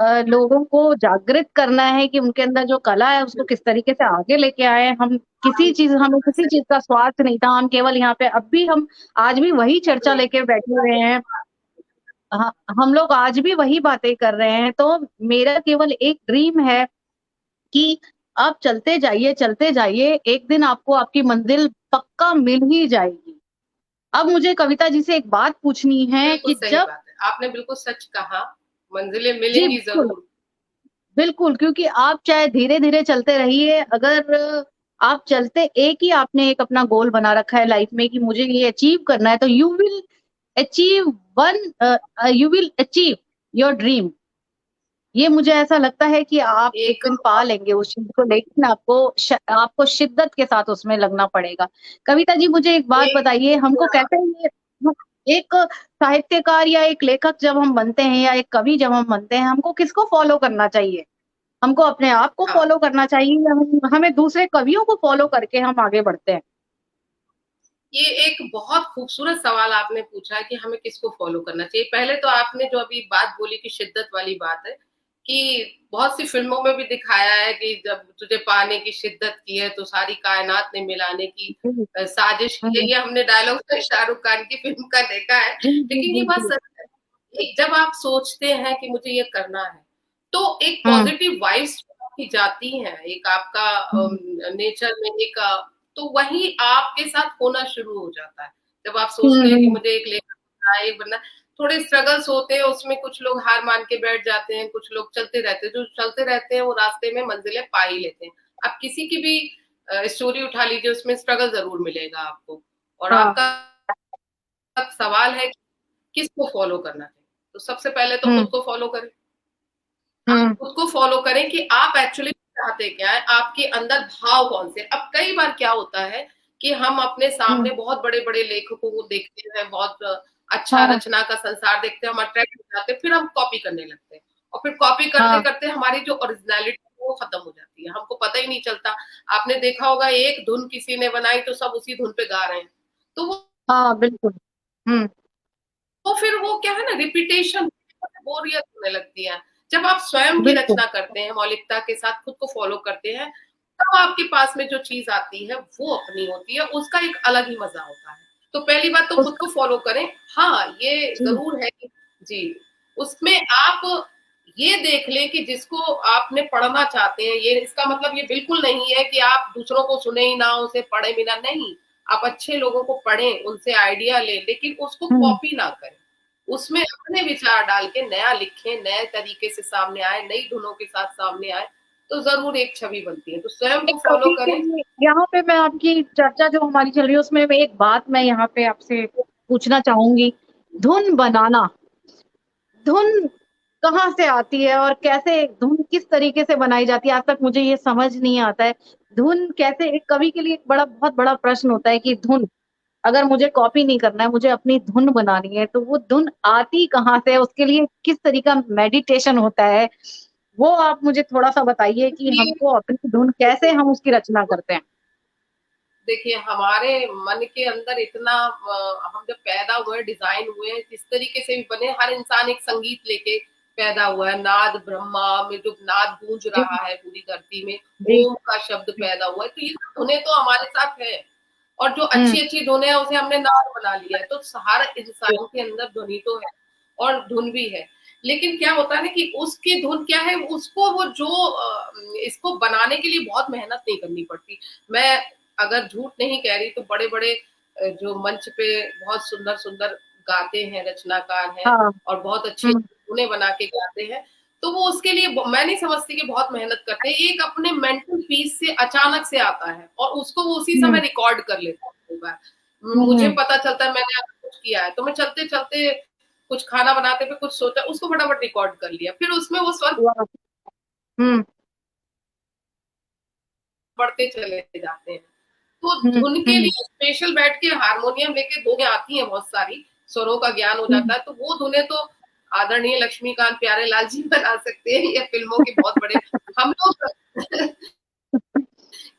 लोगों को जागृत करना है कि उनके अंदर जो कला है उसको किस तरीके से आगे लेके आए। हम हमें किसी सही। चीज का स्वार्थ नहीं था, हम केवल यहाँ पे अब भी हम आज भी वही चर्चा लेके बैठे हुए हैं। हाँ, हम लोग आज भी वही बातें कर रहे हैं। तो मेरा केवल एक ड्रीम है कि आप चलते जाइए, एक दिन आपको आपकी मंजिल पक्का मिल ही जाएगी। अब मुझे कविता जी से एक बात पूछनी है बिल्कुल कि सही जब बात है, आपने बिल्कुल सच कहा। मंजिलें जी मिलेंगी बिल्कुल, जरूर। बिल्कुल, क्योंकि आप चाहे धीरे-धीरे चलते रहिए, अगर आप चलते एक ही आपने एक अपना गोल बना रखा है लाइफ में कि मुझे ये अचीव करना है, तो achieve you will achieve your dream. ये मुझे ऐसा लगता है कि आप एक एक दिन पा लेंगे उस चीज़ को, लेकिन आपको शिद्दत के साथ उसमें लगना पड़ेगा। कविता जी, मुझे एक बात एक बताइए, हमको कैसे एक साहित्यकार या एक लेखक जब हम बनते हैं या एक कवि जब हम बनते हैं, हमको किसको फ़ॉलो करना चाहिए? हमको अपने आप को हाँ, फ़ॉलो करना चाहिए या हमें दूसरे कवियों को फ़ॉलो करके हम आगे बढ़ते हैं? ये एक बहुत खूबसूरत सवाल आपने पूछा है कि हमें किसको फॉलो करना चाहिए। पहले तो आपने जो अभी बात बोली कि शिद्दत वाली बात है, कि बहुत सी फ़िल्मों में भी दिखाया है कि जब तुझे पाने की शिद्दत की है तो सारी कायनात ने मिलाने की जी। साजिश की है। हुँ, ये हमने डायलॉग शाहरुख खान की फ़िल्म का देखा है। जी, जी, लेकिन ये जी, बात जी। सच है, एक जब आप सोचते हैं कि मुझे ये करना है, तो एक हुँ, पॉज़िटिव वाइब्स आपकी जाती हैं, एक आपका हुँ, नेचर में एक तो वही आपके साथ होना शुरू हो जाता है। जब आप हुँ, सोचते हैं कि हुँ। मुझे एक लेखक बनना है, एक बनना है, थोड़े स्ट्रगल्स होते हैं, उसमें कुछ लोग हार मान के बैठ जाते हैं, कुछ लोग चलते रहते हैं। जो चलते रहते हैं, वो रास्ते में मंज़िलें पा ही लेते हैं। आप किसी की भी स्टोरी उठा लीजिए, उसमें स्ट्रगल ज़रूर मिलेगा आपको। और हाँ, आपका सवाल है कि किसको फ़ॉलो करना चाहिए? तो सबसे पहले तो हुँ, खुद को फ़ॉलो करें। आप हुँ, खुद को फ़ॉलो करें कि आप एक्चुअली चाहते क्या हैं, आपके अंदर भाव कौन से हैं। अब कई बार क्या होता है कि हम अपने हुँ, सामने बहुत बड़े-बड़े लेखकों को देखते हैं, बहुत अच्छा हाँ रचना का संसार देखते हैं, हम अट्रैक्ट हो जाते हैं, फिर हम कॉपी करने लगते हैं और फिर कॉपी करते हाँ करते हमारी जो ओरिजिनलिटी वो खत्म हो जाती है, हमको पता ही नहीं चलता। आपने देखा होगा एक धुन किसी ने बनाई तो सब उसी धुन पे गा रहे हैं, तो हाँ बिल्कुल। हम्म। वो फिर वो क्या है ना, रिपीटेशन, बोरियत होने लगती है। जब आप स्वयं की बिल्कुल। रचना करते हैं, मौलिकता के साथ खुद को फॉलो करते हैं, तब आपके पास में जो चीज आती है वो अपनी होती है, उसका एक अलग ही मजा होता है। तो पहली बात तो खुद उसका को फॉलो करें। हाँ, ये जी जरूर है कि जी, उसमें आप ये देख लें कि जिसको आपने पढ़ना चाहते हैं, ये इसका मतलब ये बिल्कुल नहीं है कि आप दूसरों को सुने ही ना, उसे पढ़े भी ना, नहीं। आप अच्छे लोगों को पढ़ें, उनसे आइडिया लें, लेकिन उसको हम्म। कॉपी ना करें। उसमें अपने विचार डाल के नया लिखें, नए तरीके से सामने आए, नई धुनों के साथ सामने आए, तो जरूर एक छवि बनती है। तो स्वयं एक को फॉलो कवि के करें। लिए यहाँ पे मैं आपकी चर्चा जो हमारी चल रही है उसमें मैं एक बात मैं यहाँ पे आपसे पूछना चाहूंगी। धुन बनाना, धुन कहाँ से आती है और कैसे धुन किस तरीके से बनाई जाती है, आज तक मुझे ये समझ नहीं आता है। धुन कैसे, एक कवि के लिए एक बड़ा बहुत बड़ा प्रश्न होता है कि धुन अगर मुझे कॉपी नहीं करना है, मुझे अपनी धुन बनानी है, तो वो धुन आती कहाँ से है, उसके लिए किस तरीका मेडिटेशन होता है, वो आप मुझे थोड़ा सा बताइए कि ये हमको अपनी धुन कैसे हम उसकी रचना करते हैं। देखिए, हमारे मन के अंदर इतना हम जब पैदा हुए, डिजाइन हुए, जिस तरीके से भी बने, हर इंसान एक संगीत लेके पैदा हुआ है। नाद ब्रह्मा में जो नाद गूंज जी रहा है पूरी धरती में, जी ओम का शब्द पैदा हुआ है, तो ये धुनें तो हमारे साथ है। और जो हम्म अच्छी अच्छी धुनें है उसे हमने नाद बना लिया है। तो हर इंसान के अंदर ध्वनि तो है और धुन भी है। लेकिन क्या होता है ना कि उसकी धुन क्या है, उसको वो जो इसको बनाने के लिए बहुत मेहनत नहीं करनी पड़ती। मैं अगर झूठ नहीं कह रही, तो बड़े बड़े जो मंच पे बहुत सुंदर सुंदर गाते हैं, रचनाकार हैं हाँ। और बहुत अच्छे हम्म धुनें बना के गाते हैं, तो वो उसके लिए मैं नहीं समझती कि बहुत मेहनत करते हैं। एक अपने मेंटल पीस से अचानक से आता है और उसको वो उसी समय हम्म रिकॉर्ड कर लेता हूँ। कई बार मुझे हम्म। पता चलता है मैंने आज कुछ किया है, तो मैं चलते चलते कुछ खाना बनाते हुए कुछ सोचा, उसको फटाफट रिकॉर्ड कर लिया, फिर उसमें वो स्वर वाह। हम्म बढ़ते चले जाते हैं। तो धुन के हम्म लिए स्पेशल बैठ के हारमोनियम लेके धुनें आती हैं, बहुत सारी स्वरों का ज्ञान हो हम्म। जाता है, तो वो धुनें तो आदरणीय लक्ष्मीकांत प्यारेलाल जी बना सकते हैं, या फिल्मों के बहुत बड़े हम लोग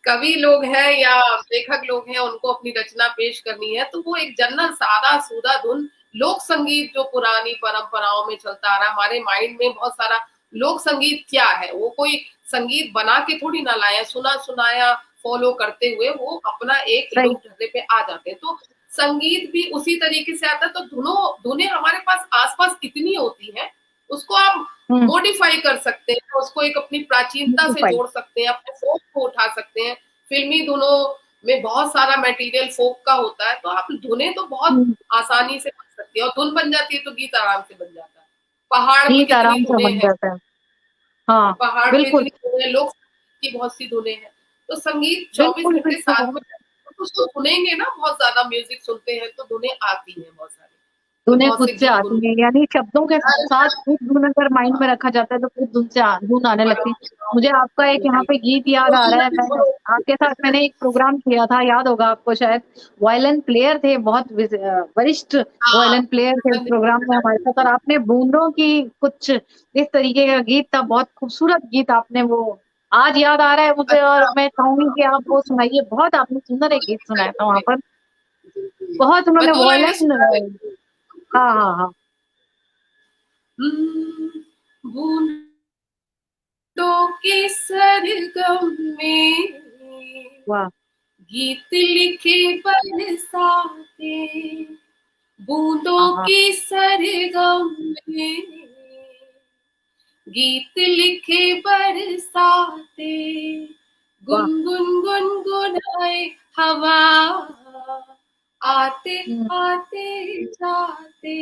कवि लोग हैं या लेखक लोग हैं, उनको अपनी रचना पेश करनी है, तो वो एक जनरल सादा सूदा धुन, लोक संगीत जो पुरानी परंपराओं में चलता आ रहा है, हमारे माइंड में बहुत सारा लोक संगीत क्या है, वो कोई संगीत बना के थोड़ी ना लाया, सुना सुनाया फॉलो करते हुए वो अपना एक सही। लोक ढर्रे पे आ जाते हैं। तो संगीत भी उसी तरीके से आता है। तो धुनें हमारे पास आसपास इतनी होती है, उसको आप हम्म। मॉडिफाई कर सकते हैं, उसको एक अपनी प्राचीनता से ब्यूटीफाई। जोड़ सकते हैं, अपने फोक को उठा सकते हैं। फिल्मी धुनों में बहुत सारा मटेरियल फोक का होता है, तो आप धुनें तो बहुत हम्म। आसानी से बन सकती है, और धुन बन जाती है तो गीत आराम से बन जाता है। पहाड़ पे गीत कितनी आराम से धुनें बन हैं, जाता है। हाँ पहाड़ पे बिल्कुल। इतनी धुनें, लोक की बहुत सी धुनें हैं। तो संगीत 24 बिल्कुल घंटे बिल्कुल। साथ में, तो उसको सुनेंगे ना, बहुत ज्यादा म्यूजिक सुनते हैं तो धुनें आती हैं बहुत सारी, तो धुनें बहुत खुद से से गीत आती हैं, यानी शब्दों के साथ खुद धुन अगर माइंड में रखा जाता है तो खुद धुन आने लगती है। मुझे आपका एक यहाँ पे गीत याद आ रहा है, मैं आपके साथ मैंने एक प्रोग्राम किया था, याद होगा आपको शायद। वायलिन प्लेयर थे, बहुत वरिष्ठ हाँ, वायलिन प्लेयर थे उस प्रोग्राम में हमारे साथ, और आपने बूंदों की कुछ इस तरीके का गीत था, बहुत खूबसूरत गीत आपने वो आज याद आ रहा है मुझे, और अच्छा, मैं चाहूंगी कि आप वो सुनाइए। बहुत आपने सुंदर एक गीत सुनाया था वहां पर, बहुत मैं उन्होंने 2 लाइनें वायलिन। सुना देती हूँ। हाँ हाँ हाँ। बूंदों के सरगम में वाह। गीत लिखे बरसाते, हाँ बूंदों हाँ के सरगम में गीत लिखे बरसाते, वाह। गुनगुन गुनगुनाए हवा, आते हम्म। आते जाते।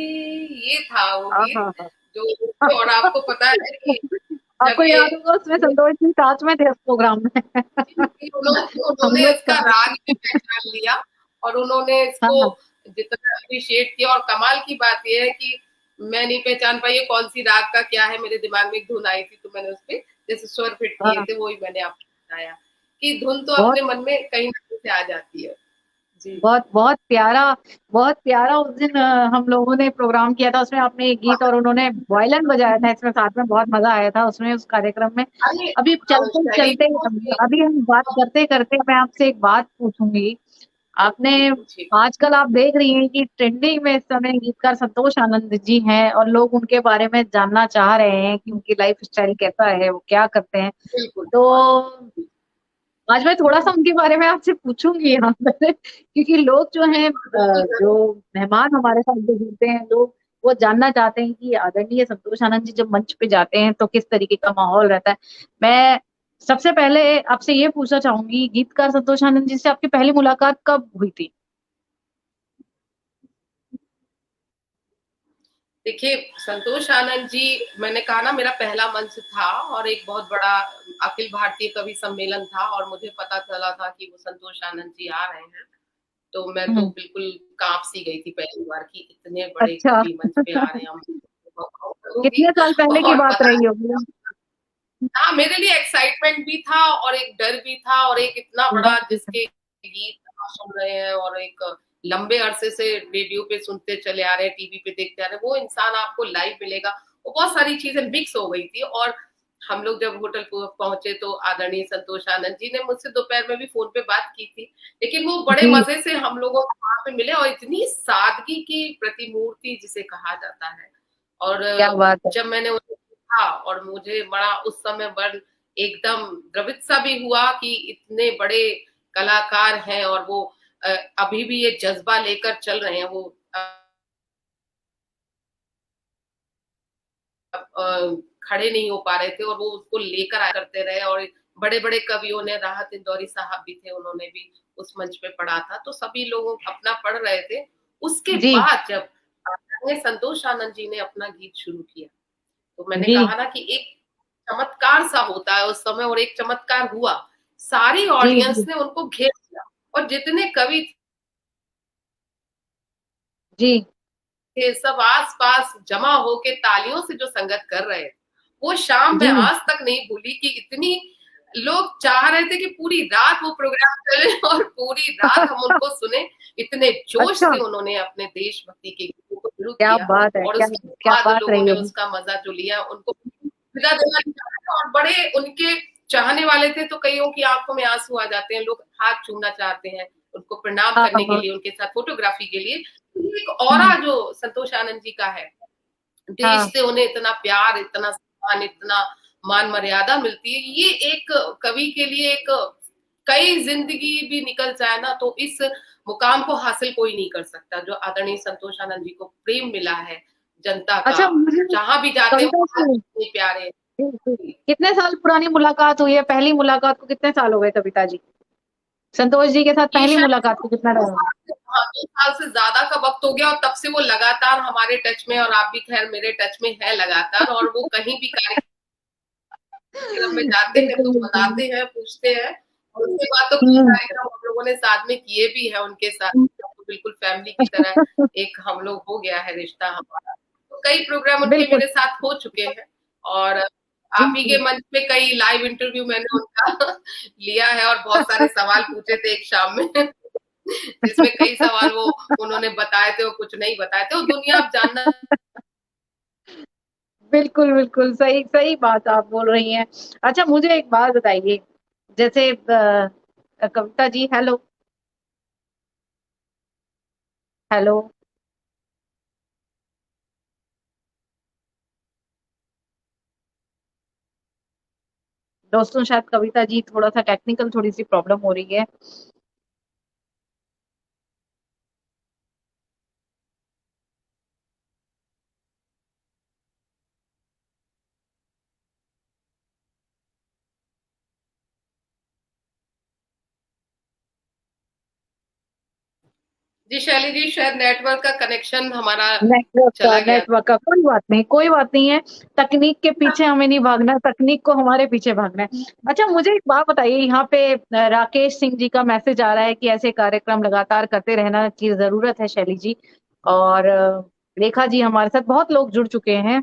ये था वो हाँ गीत हाँ हाँ। जो, और आपको पता है कि जब आपको ये याद होगा उसमें संतोष जी साथ में थे उस प्रोग्राम में। हम उन्होंने लोग इसका सब। राग भी पहचान लिया और उन्होंने इसको हाँ जितना अप्रिशिएट किया। और कमाल की बात यह है कि मैं नहीं पहचान पाई ये कौन सी राग का क्या है, मेरे दिमाग में एक धुन आई थी तो मैंने उस पर जैसे स्वर फिट किए हाँ। थे, वही मैंने आपको बताया कि धुन तो बहुत अपने मन में कहीं ना कहीं से आ जाती है। जी बहुत बहुत प्यारा उस दिन हम लोगों ने प्रोग्राम किया था, उसमें आपने एक गीत और उन्होंने वायलिन बजाया था इसमें साथ में, बहुत मजा आया था उसमें उस कार्यक्रम में। अरे अभी चलते शैली चलते जी वो अभी हम बात करते करते मैं आपसे एक बात पूछूंगी। आपने जी पूछिए। आजकल आप देख रही हैं कि ट्रेंडिंग में इस समय गीतकार संतोष आनंद जी हैं और लोग उनके बारे में जानना चाह रहे हैं कि उनकी लाइफ स्टाइल कैसा है, वो क्या करते हैं। बिल्कुल। तो आज मैं थोड़ा सा उनके बारे में आपसे पूछूंगी यहाँ पर क्योंकि लोग जो हैं बिल्कुल जो जरूर। मेहमान हमारे साथ जो जुड़ते हैं लोग, वो जानना चाहते हैं कि आदरणीय संतोष आनंद जी जब मंच पे जाते हैं तो किस तरीके का माहौल रहता है। मैं सबसे पहले आपसे ये पूछना चाहूंगी, गीतकार संतोष आनंद जी से आपकी पहली मुलाकात कब हुई थी? देखिए संतोष आनंद जी, मैंने कहा ना मेरा पहला मंच था और एक बहुत बड़ा अखिल भारतीय कवि सम्मेलन था और मुझे पता चला था कि वो संतोष आनंद जी आ रहे हैं। तो मैं तो हम्म। बिल्कुल कांप सी गई थी पहली बार कि इतने बड़े अच्छा। कवि मंच पे आ रहे हैं, हम करूंगी। कितने साल पहले की और बात पता रही होगी? हाँ, मेरे लिए एक्साइटमेंट भी था और एक डर भी था और एक इतना बड़ा जिसके गीत हम सुन रहे हैं और एक लंबे अरसे से रेडियो पे सुनते चले आ रहे हैं, टीवी पे देखते आ रहे हैं, वो इंसान आपको लाइव मिलेगा। वो बहुत सारी चीजें मिक्स हो गई थी और हम लोग जब होटल को पहुंचे तो आदरणीय संतोष आनंद जी ने मुझसे दोपहर में भी फोन पे बात की थी, लेकिन वो बड़े जी। मजे से हम लोगों को वहां पे मिले और इतनी सादगी की प्रतिमूर्ति जिसे कहा जाता है। और क्या बात है। जब मैंने उन्हें देखा और मुझे बड़ा उस समय बड़ एकदम द्रवित सा भी हुआ कि इतने बड़े कलाकार हैं और वो अभी भी ये जज्बा लेकर चल रहे हैं। वो खड़े नहीं हो पा रहे थे और वो उसको लेकर आया करते रहे और बड़े बड़े कवियों ने, राहत इंदौरी साहब भी थे, उन्होंने भी उस मंच पे पढ़ा था, तो सभी लोग अपना पढ़ रहे थे। उसके जी। बाद जब संतोष आनंद जी ने अपना गीत शुरू किया तो मैंने जी। कहा ना कि एक चमत्कार सा होता है उस समय और एक चमत्कार हुआ। सारी जी। ऑडियंस जी। ने उनको घेर लिया और जितने कवि जी। थे सब आस पास जमा होके तालियों से जो संगत कर रहे थे, वो शाम मैं जी। आज तक नहीं भूली कि इतनी लोग चाह रहे थे कि पूरी रात वो प्रोग्राम चले और पूरी रात हम उनको सुने। इतने जोश अच्छा। से उन्होंने अपने देशभक्ति के गीतों को शुरू क्या किया बात है, और क्या उसके क्या बाद बात लोगों रही ने होगी। उसका मजा जो लिया उनको विदा देना चाहा और बड़े उनके चाहने वाले थे, तो कईयों की आंखों में आंसू आ जाते हैं, लोग हाथ छूना चाहते हैं उनको प्रणाम हाँ करने के हाँ। लिए, उनके साथ फोटोग्राफी के लिए। एक ऑरा हम्म। जो संतोष आनंद जी का है, देश हाँ। से उन्हें इतना प्यार, इतना सम्मान, इतना मान मर्यादा मिलती है, ये एक कवि के लिए एक कई जिंदगी भी निकल जाए ना तो इस मुकाम को हासिल कोई नहीं कर सकता जो आदरणीय संतोष आनंद जी को प्रेम मिला है जनता का। अच्छा, मुझे जहां भी जाते हैं कविता वहां से इतने प्यारे। कितने साल पुरानी मुलाकात हुई है? पहली मुलाकात को कितने साल हो गए कविता जी? संतोष जी के साथ ये पहली शायद मुलाकात को कितना दो टाइम? साल से, हाँ, 2 साल से ज्यादा का वक्त हो गया और तब से वो लगातार हमारे टच में और आप भी खैर मेरे टच में है लगातार और वो कहीं भी कार्यक्रम में जाते हैं बिल्कुल तो बिल्कुल। बताते हैं, पूछते हैं और उसके बाद तो कई हम्म। कार्यक्रम हम लोगों ने साथ में किए भी है उनके साथ, तो बिल्कुल फैमिली की तरह एक हम लोग हो गया है रिश्ता हमारा। तो कई प्रोग्राम उनके बिल्कुल। मेरे साथ हो चुके हैं और जी। आप ही के मंच पे कई लाइव इंटरव्यू मैंने उनका लिया है और बहुत सारे सवाल पूछे थे एक शाम में जिसमें कई सवाल वो उन्होंने बताए थे और कुछ नहीं बताए थे, वो दुनिया अब जानना। बिल्कुल बिल्कुल सही सही बात आप बोल रही हैं। अच्छा, मुझे एक बात बताइए, जैसे कविता जी, हेलो हेलो। दोस्तों, शायद कविता जी थोड़ा सा टेक्निकल थोड़ी सी प्रॉब्लम हो रही है। जी शैली जी, शायद नेटवर्क का कनेक्शन हमारा नेटवर्क का, चला गया। नेटवर्क का कोई बात नहीं, कोई बात नहीं है। तकनीक के पीछे हमें नहीं भागना, तकनीक को हमारे पीछे भागना है। अच्छा, मुझे एक बात बताइए, यहाँ पे राकेश सिंह जी का मैसेज आ रहा है कि ऐसे कार्यक्रम लगातार करते रहना की जरूरत है शैली जी। और रेखा जी, हमारे साथ बहुत लोग जुड़ चुके हैं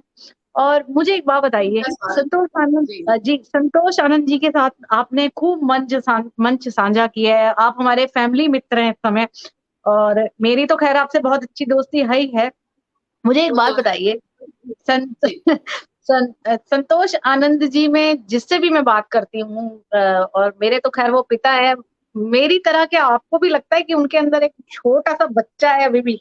और मुझे एक बात बताइए, उनका स्वागत। संतोष आनंद जी जी, संतोष आनंद जी के साथ आपने खूब मंच साझा किया है। आप हमारे फैमिली मित्र हैं इस समय, और मेरी तो खैर आपसे बहुत अच्छी दोस्ती है ही है। मुझे एक वो बात तो है। बताइए, संत जी संतोष आनंद जी में जिससे भी मैं बात करती हूँ, और मेरे तो खैर वो पिता है, मेरी तरह क्या आपको भी लगता है कि उनके अंदर एक छोटा-सा बच्चा है अभी भी?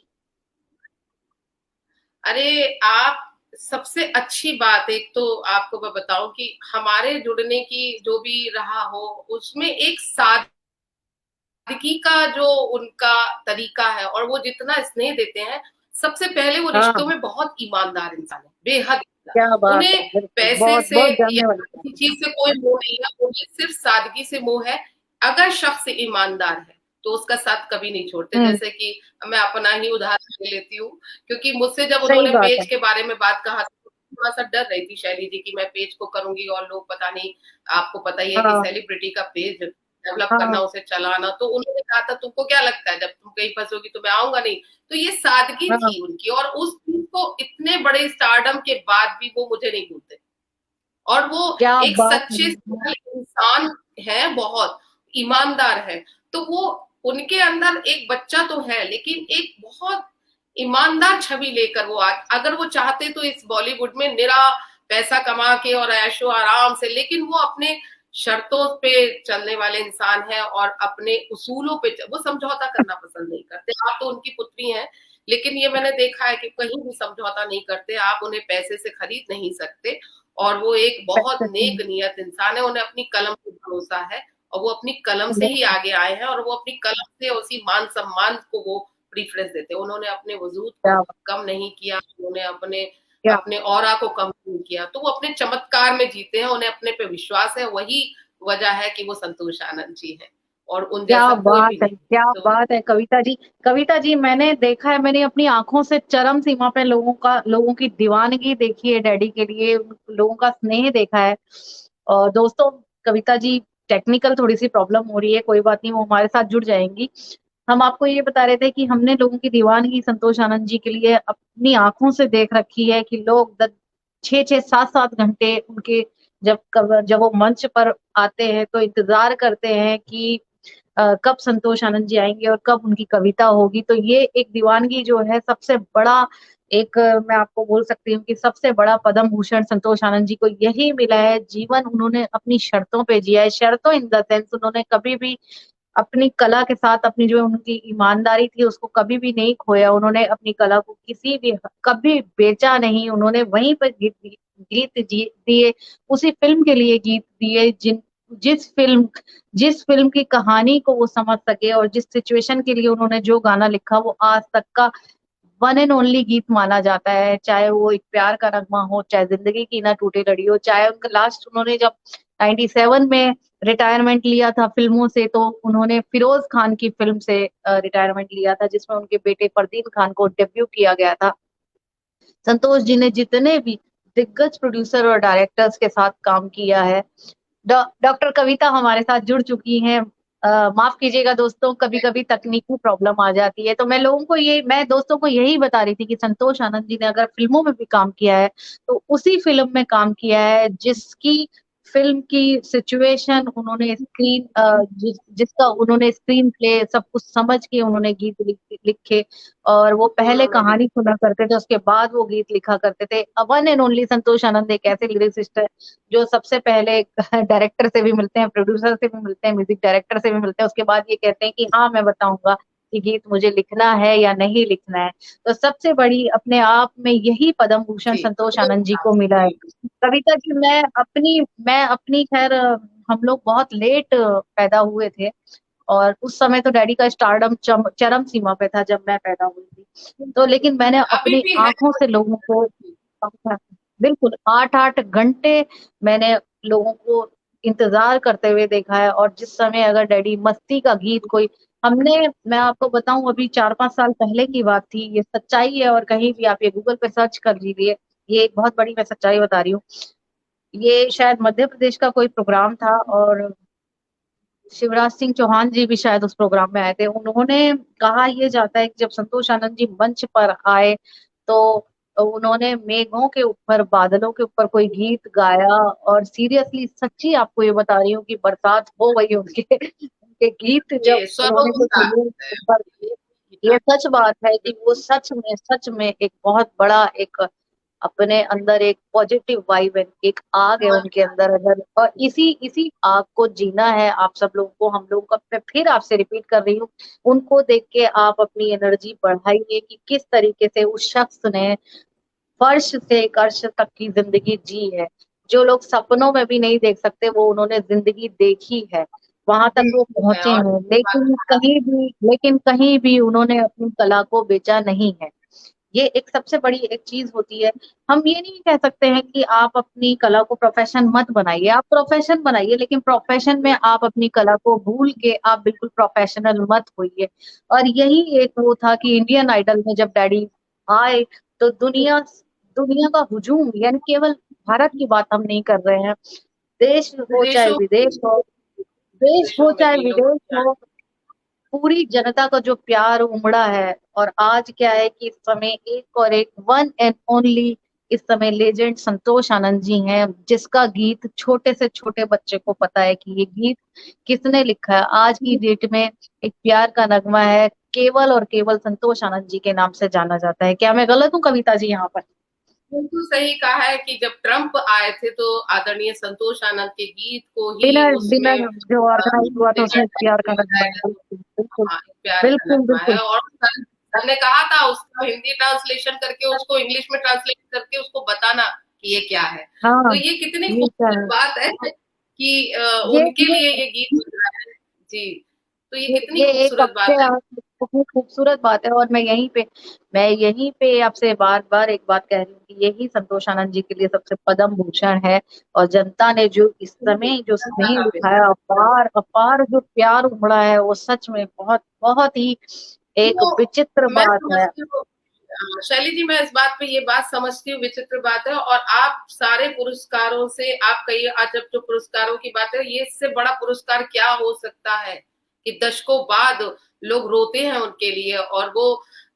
अरे आप, सबसे अच्छी बात एक तो आपको मैं बताऊं कि हमारे जुड़ने की जो भी रहा हो, उसमें एक सादगी का जो उनका तरीका है, और वो जितना स्नेह देते हैं, सबसे पहले वो हाँ, रिश्तों में बहुत ईमानदार इंसान है, बेहद ईमानदार। क्या बात है! उन्हें बिल्कुल, पैसे से बहुत-बहुत या जानने वाली बात। किसी चीज से कोई मोह नहीं है, उन्हें सिर्फ सादगी से मोह है। अगर शख्स ईमानदार है तो उसका साथ कभी नहीं छोड़ते। हुँ, जैसे कि मैं अपना ही उदाहरण ले लेती हूँ, क्योंकि मुझसे जब सही उन्होंने बात है। पेज के बारे में बात कहा, थोड़ा सा डर रही थी शैली जी कि मैं पेज को करूंगी और लोग पता नहीं, आपको पता ही है कि हाँ, सेलिब्रिटी का पेज डेवलप करना, हाँ, उसे चलाना, तो उन्होंने कहा था तुमको क्या लगता है जब तुम कहीं फंसोगी तो मैं आऊंगा नहीं। तो ये सादगी हाँ, थी उनकी, और उस चीज को इतने बड़े स्टारडम के बाद भी वो मुझे नहीं भूलते। और वो क्या एक बात सच्चे है! सरल इंसान है, बहुत ईमानदार है। तो वो, उनके अंदर एक बच्चा तो है, लेकिन एक बहुत ईमानदार छवि लेकर वो आज, अगर वो चाहते तो इस बॉलीवुड में निरा पैसा कमा के और ऐशो आराम से, लेकिन वो अपने शर्तों पे चलने वाले इंसान है, और अपने उसूलों पे वो समझौता करना पसंद नहीं करते। आप तो उनकी पुत्री हैं, लेकिन ये मैंने देखा है कि कहीं भी समझौता नहीं करते, आप उन्हें पैसे से खरीद नहीं सकते। और वो एक बहुत नेक नियत इंसान है, उन्हें अपनी कलम पे भरोसा है, और वो अपनी कलम से ही आगे आए हैं, और वो अपनी कलम से उसी मान सम्मान को वो प्रीफरेंस देते हैं। उन्होंने अपने वजूद को क्या कम नहीं किया, उन्होंने अपने क्या अपने ऑरा को कम नहीं किया, तो वो अपने चमत्कार में जीते हैं, उन्हें अपने पे विश्वास है, वही वजह है कि वो संतोष आनंद जी हैं, और उन क्या जैसा कोई बात भी है! नहीं। क्या तो बात है कविता जी! कविता जी, मैंने देखा है, मैंने अपनी आँखों से चरम सीमा पे लोगों की दीवानगी देखी है डैडी के लिए, लोगों का स्नेह देखा है। और दोस्तों, कविता जी टेक्निकल थोड़ी-सी प्रॉब्लम हो रही है, कोई बात नहीं, वो हमारे साथ जुड़ जाएँगी। हम आपको ये बता रहे थे कि हमने लोगों की दीवानगी संतोष आनंद जी के लिए अपनी आँखों से देख रखी है कि लोग द 6-6, 7-7 घंटे उनके जब वो मंच पर आते हैं तो इंतज़ार करते हैं कि कब संतोष आनंद जी आएँगे और कब उनकी कविता होगी। तो ये एक दीवानगी जो है सबसे बड़ा एक मैं आपको बोल सकती हूँ कि सबसे बड़ा पद्म भूषण संतोष आनंद जी को यही मिला है। जीवन उन्होंने अपनी शर्तों पे जिया है, शर्तों इन द सेंस उन्होंने कभी भी अपनी कला के साथ अपनी जो उनकी ईमानदारी थी उसको कभी भी नहीं खोया। उन्होंने अपनी कला को किसी भी कभी बेचा नहीं। उन्होंने वहीं पर गीत जी दिए, उसी फ़िल्म के लिए गीत दिए जिस फ़िल्म जिस फ़िल्म की कहानी को वो समझ सके और जिस सिचुएशन के लिए उन्होंने जो गाना लिखा वो आज तक का वन एंड ओनली गीत माना जाता है। चाहे वो एक प्यार का नगमा हो, चाहे ज़िंदगी की ना टूटे लड़ी हो, चाहे उनका लास्ट उन्होंने जब 97 में रिटायरमेंट लिया था फ़िल्मों से, तो उन्होंने फ़िरोज़ खान की फ़िल्म से रिटायरमेंट लिया था, जिसमें उनके बेटे फ़रदीन खान को डेब्यू किया गया था। संतोष जी ने जितने भी दिग्गज प्रोड्यूसर और डायरेक्टर्स के साथ काम किया है, डॉक्टर कविता हमारे साथ जुड़ चुकी हैं। माफ़ कीजिएगा दोस्तों, कभी-कभी तकनीकी प्रॉब्लम आ जाती है, तो मैं दोस्तों को यही बता रही थी कि संतोष आनंद जी ने अगर फ़िल्मों में भी काम किया है, तो उसी फ़िल्म में काम किया है जिसकी फ़िल्म की सिचुएशन उन्होंने जिसका उन्होंने स्क्रीन प्ले सब कुछ समझ के उन्होंने गीत लिखे, और वो पहले उन्होंने कहानी सुना करते थे, उसके बाद वो गीत लिखा करते थे। One and only Santosh Anand एक ऐसे लिरिसिस्ट है जो सबसे पहले डायरेक्टर से भी मिलते हैं, प्रोड्यूसर से भी मिलते हैं, म्यूजिक डायरेक्टर से भी मिलते हैं, उसके बाद ये कहते हैं कि हाँ, मैं बताऊँगा कि गीत मुझे लिखना है या नहीं लिखना है। तो सबसे बड़ी अपने आप में यही पद्म भूषण जी, संतोष वो आनंद जी को बात मिला है। जी कविता जी, मैं अपनी खैर हम लोग बहुत लेट पैदा हुए थे, और उस समय तो डैडी का स्टारडम चरम सीमा पे था जब मैं पैदा हुई थी। तो लेकिन मैंने अभी अपनी भी है। आँखों से लोगों को बिल्कुल 8-8 घंटे मैंने लोगों को इंतज़ार करते हुए देखा है, और जिस समय अगर डैडी मस्ती का गीत कोई हमने मैं आपको बताऊँ, अभी 4-5 साल पहले की बात थी, ये सच्चाई है, और कहीं भी आप ये गूगल पे सर्च कर लीजिए, ये एक बहुत बड़ी मैं सच्चाई बता रही हूँ। ये शायद मध्य प्रदेश का कोई प्रोग्राम था, और शिवराज सिंह चौहान जी भी शायद उस प्रोग्राम में आए थे। उन्होंने कहा ये जाता है कि जब संतोष आनंद जी मंच पर आए, तो उन्होंने मेघों के ऊपर, बादलों के ऊपर कोई गीत गाया, और सीरियसली सच्ची आपको ये बता रही हूँ कि बरसात हो गई उनके उनके गीत जब ये स्वरों उन्होंने की कुछ बात है। ये सच बात है कि वो सच में एक बहुत बड़ा एक अपने अंदर एक पॉजिटिव वाइब है, एक आग है उनके अंदर अगर, और इसी इसी आग को जीना है आप सब लोगों को, हम लोगों को। मैं फिर आपसे रिपीट कर रही हूँ, उनको देख के आप अपनी एनर्जी बढ़ाइए कि किस तरीके से उस शख्स ने फर्श से अर्श तक की जिंदगी जी है। जो लोग सपनों में भी नहीं देख सकते वो उन्होंने जिंदगी देखी है, वहां तक वो है पहुंचे और हैं। लेकिन कहीं भी उन्होंने अपनी कला को बेचा नहीं है। ये एक सबसे बड़ी एक चीज होती है। हम ये नहीं कह सकते हैं कि आप अपनी कला को प्रोफेशन मत बनाइए, आप प्रोफेशन बनाइए, लेकिन प्रोफेशन में आप अपनी कला को भूल के आप बिल्कुल प्रोफेशनल मत होइए। और यही एक वो था कि इंडियन आइडल में जब डैडी आए तो दुनिया दुनिया का हुजूम, यानी केवल भारत की बात हम नहीं कर रहे हैं, देश हो चाहे विदेशों विदेश हो, देश हो विदेशों में चाहे भी लोग विदेश हो, पूरी जनता का जो प्यार उमड़ा है। और आज क्या है कि इस समय एक और एक वन एंड ओनली इस समय लेजेंड संतोष आनंद जी हैं, जिसका गीत छोटे से छोटे बच्चे को पता है कि ये गीत किसने लिखा है। आज की डेट में एक प्यार का नगमा है, केवल और केवल संतोष आनंद जी के नाम से जाना जाता है। क्या मैं गलत हूँ कविता जी यहाँ पर? बिल्कुल सही कहा है कि जब ट्रम्प आए थे तो आदरणीय संतोष आनंद के गीत को ही डिनर उसमें डिनर जो ऑर्गेनाइज हुआ था उसमें प्यार का नगमा है, डिनर बिल्कुल बिल्कुल हाँ, प्यार का बिल्कुल नगमा है। बिल्कुल। और सर ने कहा था उसका हिंदी ट्रांसलेशन करके उसको इंग्लिश में ट्रांसलेट करके उसको बताना कि ये क्या है। तो हाँ, ये कितनी ये क्या खूबसूरत है? बात है कि ये उनके ये लिए ये गीत बन रहा है। जी, तो ये कितनी ये एक खूबसूरत आपसे बात है। बहुत खूबसूरत बात है। और मैं यहीं पे आपसे बार बार एक बात कह रही हूँ कि यही संतोष आनंद जी के लिए सबसे पद्म भूषण है। और जनता ने जो इस समय जो जनता स्नेह का प्यार। दिखाया, अपार अपार जो प्यार उमड़ा है, वो सच में बहुत बहुत ही एक वो विचित्र मैं बात है। समझती हूँ शैली जी, मैं इस बात पे ये बात समझती हूँ, विचित्र बात है। और आप सारे पुरस्कारों से आप कहिए, आज जब जो पुरस्कारों की बात है, ये इससे बड़ा पुरस्कार क्या हो सकता है कि दशकों बाद लोग रोते हैं उनके लिए। और वो